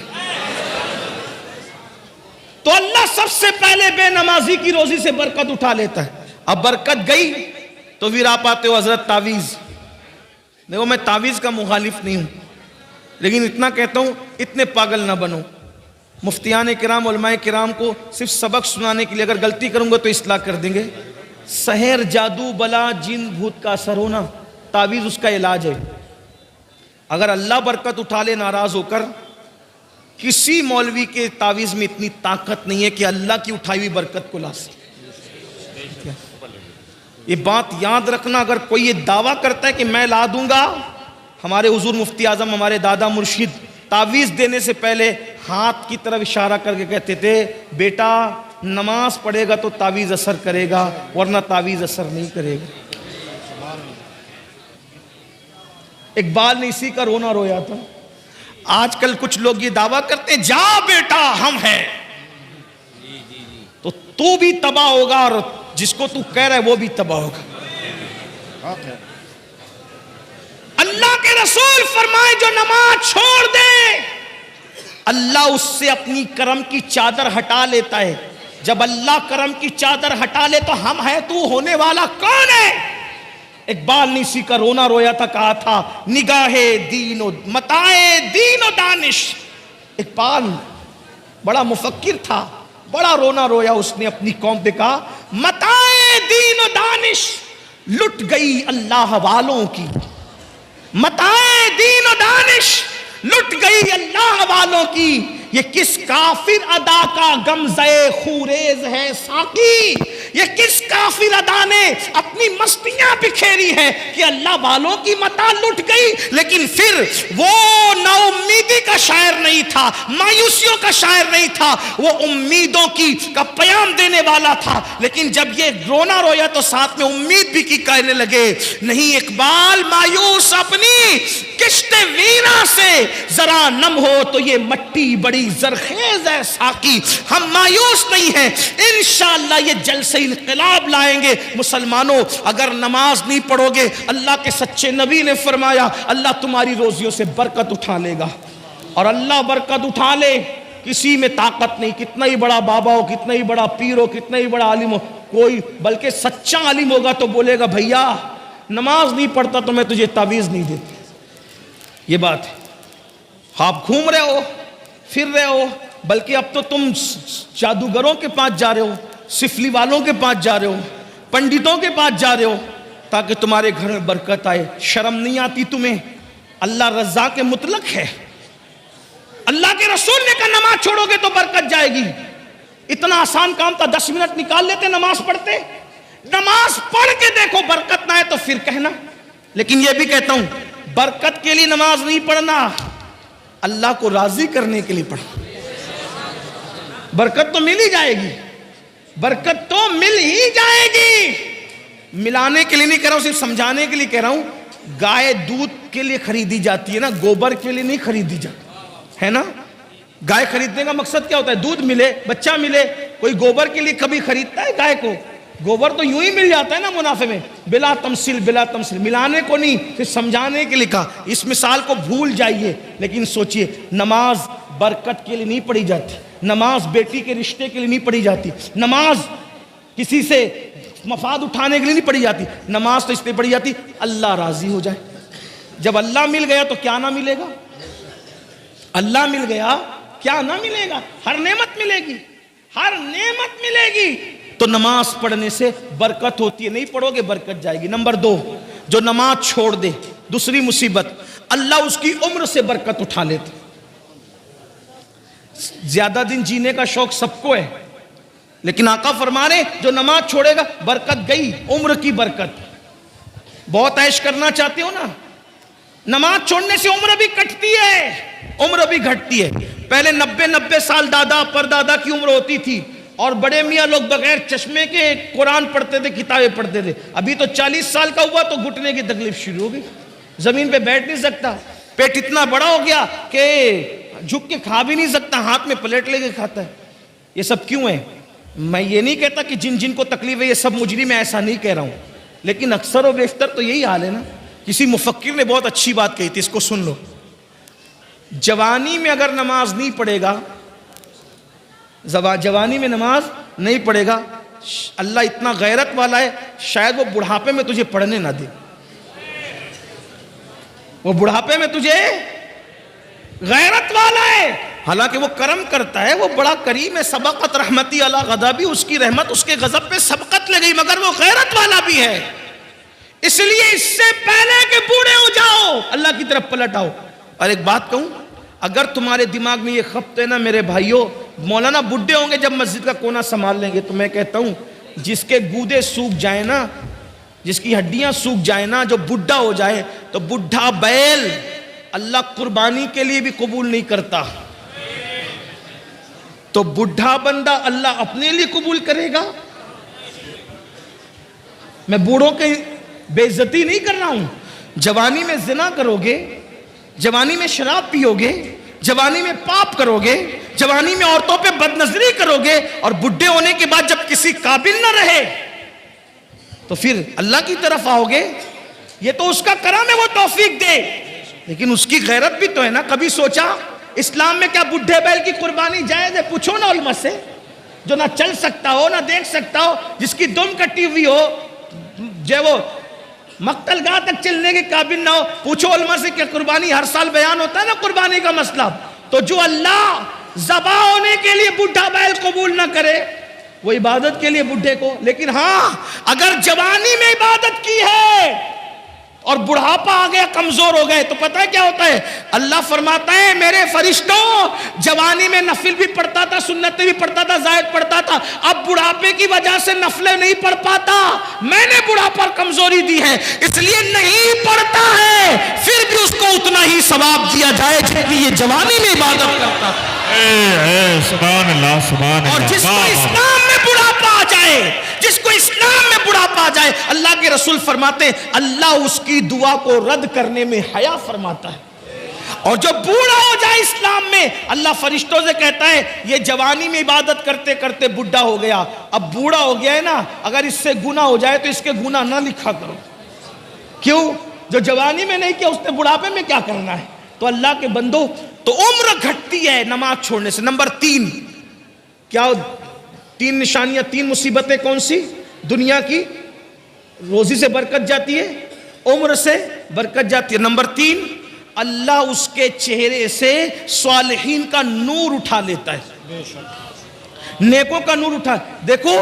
تو اللہ سب سے پہلے بے نمازی کی روزی سے برکت اٹھا لیتا ہے. اب برکت گئی تو پھر آپ آتے ہو حضرت تعویذ. دیکھو میں تعویذ کا مخالف نہیں ہوں، لیکن اتنا کہتا ہوں اتنے پاگل نہ بنو. مفتیان کرام علماء کرام کو صرف سبق سنانے کے لیے اگر غلطی کروں گا تو اصلاح کر دیں گے. سحر، جادو، بلا، جن بھوت کا اثر ہونا، تعویذ اس کا علاج ہے. اگر اللہ برکت اٹھا لے ناراض ہو کر، کسی مولوی کے تعویذ میں اتنی طاقت نہیں ہے کہ اللہ کی اٹھائی ہوئی برکت کو لا سکے. یہ بات یاد رکھنا. اگر کوئی یہ دعویٰ کرتا ہے کہ میں لا دوں گا، ہمارے حضور مفتی اعظم ہمارے دادا مرشد تعویذ دینے سے پہلے ہاتھ کی طرف اشارہ کر کے کہتے تھے بیٹا نماز پڑھے گا تو تعویذ اثر کرے گا ورنہ تعویذ اثر نہیں کرے گا. اقبال نے اسی کا رونا رویا تھا. آج کل کچھ لوگ یہ دعویٰ کرتے ہیں جا بیٹا ہم ہیں، تو بھی تباہ ہوگا اور جس کو تو کہہ رہا ہے وہ بھی تباہ ہوگا. اللہ کے رسول فرمائے جو نماز چھوڑ دے اللہ اس سے اپنی کرم کی چادر ہٹا لیتا ہے. جب اللہ کرم کی چادر ہٹا لے تو ہم ہیں تو ہونے والا کون ہے؟ اقبال نے اسی کا رونا رویا تھا. کہا تھا نگاہ دین و متاع دین و دانش. اقبال بڑا مفکر تھا، بڑا رونا رویا اس نے اپنی قوم پہ. کہا متاع دین و دانش لٹ گئی اللہ والوں کی، متاع دین و دانش لٹ گئی اللہ والوں کی. یہ کس کافر ادا کا غمزہ خوریز ہے ساقی، یہ کس کافر ادا نے اپنی مستیاں بکھیری ہیں کہ اللہ والوں کی متاع لٹ گئی. لیکن پھر وہ نا امیدی کا شاعر نہیں تھا، مایوسیوں کا شاعر نہیں تھا، وہ امیدوں کا پیام دینے والا تھا. لیکن جب یہ رونا رویا تو ساتھ میں امید بھی کی کہنے لگے نہیں اقبال مایوس اپنی کشت ویرا سے ذرا نم ہو تو یہ مٹی بڑی زرخیز ہے ساقی. ہم مایوس نہیں ہیں، انشاءاللہ یہ جلسہ انقلاب لائیں گے. مسلمانوں اگر نماز نہیں پڑھو گے، اللہ کے سچے نبی نے فرمایا اللہ تمہاری روزیوں سے برکت اٹھا لے گا. اور اللہ برکت اٹھا لے کسی میں طاقت نہیں. کتنا ہی بڑا بابا ہو، کتنا ہی بڑا پیر ہو، کتنا ہی بڑا عالم ہو، کوئی بلکہ سچا عالم ہوگا تو بولے گا بھیا نماز نہیں پڑھتا تو میں تجھے تعویذ نہیں دیتا. یہ بات ہے. آپ گھوم رہے ہو، پھر رہے ہو، بلکہ اب تو تم جادوگروں کے پاس جا رہے ہو، سفلی والوں کے پاس جا رہے ہو، پنڈتوں کے پاس جا رہے ہو تاکہ تمہارے گھر میں برکت آئے. شرم نہیں آتی تمہیں؟ اللہ رزاق مطلق ہے. اللہ کے رسول نے کہا نماز چھوڑو گے تو برکت جائے گی. اتنا آسان کام تھا، 10 منٹ نکال لیتے نماز پڑھتے. نماز پڑھ کے دیکھو برکت نہ آئے تو پھر کہنا. لیکن یہ بھی کہتا ہوں برکت کے لیے نماز نہیں پڑھنا، اللہ کو راضی کرنے کے لیے پڑھنا. برکت تو مل ہی جائے گی، برکت تو مل ہی جائے گی. ملانے کے لیے نہیں کہہ رہا ہوں، صرف سمجھانے کے لیے کہہ رہا ہوں. گائے دودھ کے لیے خریدی جاتی ہے نا، گوبر کے لیے نہیں خریدی جاتی ہے نا. گائے خریدنے کا مقصد کیا ہوتا ہے؟ دودھ ملے، بچہ ملے. کوئی گوبر کے لیے کبھی خریدتا ہے گائے کو؟ گوبر تو یوں ہی مل جاتا ہے نا منافع میں، بلا تمثیل بلا تمثیل. ملانے کو نہیں، پھر سمجھانے کے لیے کہا. اس مثال کو بھول جائیے لیکن سوچئے نماز برکت کے لیے نہیں پڑھی جاتی، نماز بیٹی کے رشتے کے لیے نہیں پڑھی جاتی، نماز کسی سے مفاد اٹھانے کے لیے نہیں پڑھی جاتی. نماز تو اس لیے پڑھی جاتی اللہ راضی ہو جائے. جب اللہ مل گیا تو کیا نہ ملے گا؟ اللہ مل گیا کیا نہ ملے گا؟ ہر نعمت ملے گی، ہر نعمت ملے گی. تو نماز پڑھنے سے برکت ہوتی ہے. نہیں پڑھو گے برکت جائے گی. نمبر 2، جو نماز چھوڑ دے، دوسری مصیبت اللہ اس کی عمر سے برکت اٹھا لیتے. زیادہ دن جینے کا شوق سب کو ہے، لیکن آقا فرما رہے جو نماز چھوڑے گا برکت گئی، عمر کی برکت. بہت عیش کرنا چاہتے ہو نا، نماز چھوڑنے سے عمر بھی کٹتی ہے، عمر بھی گھٹتی ہے۔ پہلے 90 سال دادا پردادا کی عمر ہوتی تھی، اور بڑے میاں لوگ بغیر چشمے کے قرآن پڑھتے تھے، کتابیں پڑھتے تھے۔ ابھی تو 40 سال کا ہوا تو گھٹنے کی تکلیف شروع ہو گئی، زمین پہ بیٹھ نہیں سکتا، پیٹ اتنا بڑا ہو گیا کہ جھک کے کھا بھی نہیں سکتا، ہاتھ میں پلیٹ لے کے کھاتا ہے۔ یہ سب کیوں ہے؟ میں یہ نہیں کہتا کہ جن جن کو تکلیف ہے یہ سب مجرم، میں ایسا نہیں کہہ رہا ہوں، لیکن اکثر و بیشتر تو یہی حال ہے نا۔ کسی مفکر نے بہت اچھی بات کہی تھی، اس کو سن لو۔ جوانی میں اگر نماز نہیں پڑھے گا، جوانی میں نماز نہیں پڑھے گا، اللہ اتنا غیرت والا ہے، شاید وہ بڑھاپے میں تجھے پڑھنے نہ دے، وہ بڑھاپے میں تجھے، غیرت والا ہے، حالانکہ وہ کرم کرتا ہے، وہ بڑا کریم ہے۔ سبقت رحمتی علی غضبی، اس کی رحمت اس کے غضب پہ سبقت لے گئی، مگر وہ غیرت والا بھی ہے۔ اس لیے اس سے پہلے کہ بوڑھے ہو جاؤ اللہ کی طرف پلٹ آؤ۔ اور ایک بات کہوں، اگر تمہارے دماغ میں یہ خبط ہے نا میرے بھائیوں، مولانا بڈھے ہوں گے جب مسجد کا کونا سنبھال لیں گے، تو میں کہتا ہوں جس کے گودے سوکھ جائیں نا، جس کی ہڈیاں سوکھ جائیں نا، جو بڈھا ہو جائے، تو بڈھا بیل اللہ قربانی کے لیے بھی قبول نہیں کرتا، تو بڈھا بندہ اللہ اپنے لیے قبول کرے گا۔ میں بوڑھوں کی بے عزتی نہیں کر رہا ہوں۔ جوانی میں زنا کرو گے، جوانی میں شراب پیو گے، جوانی میں پاپ کرو گے، جوانی میں عورتوں پہ بد نظری کرو گے، اور بڈھے ہونے کے بعد جب کسی قابل نہ رہے تو پھر اللہ کی طرف آؤ گے۔ یہ تو اس کا کرم ہے، وہ توفیق دے، لیکن اس کی غیرت بھی تو ہے نا۔ کبھی سوچا اسلام میں کیا بڈھے بیل کی قربانی جائز ہے؟ پوچھو نا علماء سے، جو نہ چل سکتا ہو نہ دیکھ سکتا ہو، جس کی دم کٹی ہوئی ہو، جو وہ مقتل گاہ تک چلنے کے قابل نہ ہو، پوچھو علماء سے کہ قربانی ہر سال بیان ہوتا ہے نا قربانی کا مسئلہ۔ تو جو اللہ ذبح ہونے کے لیے بڈھا بیل قبول نہ کرے، وہ عبادت کے لیے بڈھے کو، لیکن ہاں اگر جوانی میں عبادت کی ہے اور بڑھاپا آ گیا، کمزور ہو گئے، تو پتہ ہے کیا ہوتا ہے؟ اللہ فرماتا ہے میرے فرشتوں، جوانی میں نفل بھی پڑھتا تھا، سنتیں بھی پڑھتا تھا، زائد پڑھتا تھا، اب بڑھاپے کی وجہ سے نفلیں نہیں پڑھ پاتا، میں نے بڑھاپا کمزوری دی ہے، اس لیے نہیں پڑھتا ہے، پھر بھی اس کو اتنا ہی ثواب دیا جائے جتنی یہ جوانی میں عبادت کرتا تھا۔ سبحان اللہ، سبحان اور اللہ۔ جس کو اسلام میں بڑھاپا آ جائے، جس کو اسلام میں بڑھاپا آ جائے، اللہ کے رسول فرماتے ہیں اللہ اس کی دعا کو رد کرنے میں حیا فرماتا ہے۔ اور جو بوڑھا ہو جائے اسلام میں، اللہ فرشتوں سے کہتا ہے یہ جوانی میں عبادت کرتے کرتے بڈھا ہو گیا، اب بوڑھا ہو گیا ہے نا، اگر اس سے گناہ ہو جائے تو اس کے گناہ نہ لکھا کرو۔ کیوں؟ جو جوانی میں نہیں کیا اس نے بڑھاپے میں کیا کرنا ہے؟ تو اللہ کے بندو، تو عمر گھٹتی ہے نماز چھوڑنے سے۔ نمبر 3، کیا 3 نشانیاں، 3 مصیبتیں کون سی؟ دنیا کی، روزی سے برکت جاتی ہے، عمر سے برکت جاتی ہے۔ نمبر 3، اللہ اس کے چہرے سے صالحین کا نور اٹھا لیتا ہے، نیکوں کا نور اٹھا۔ دیکھو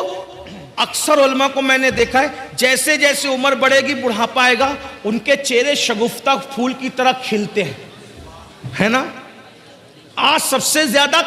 اکثر علماء کو میں نے دیکھا ہے، جیسے جیسے عمر بڑھے گی، بڑھاپا آئے گا، ان کے چہرے شگفتہ پھول کی طرح کھلتے ہیں، ہے نا؟ آج سب سے زیادہ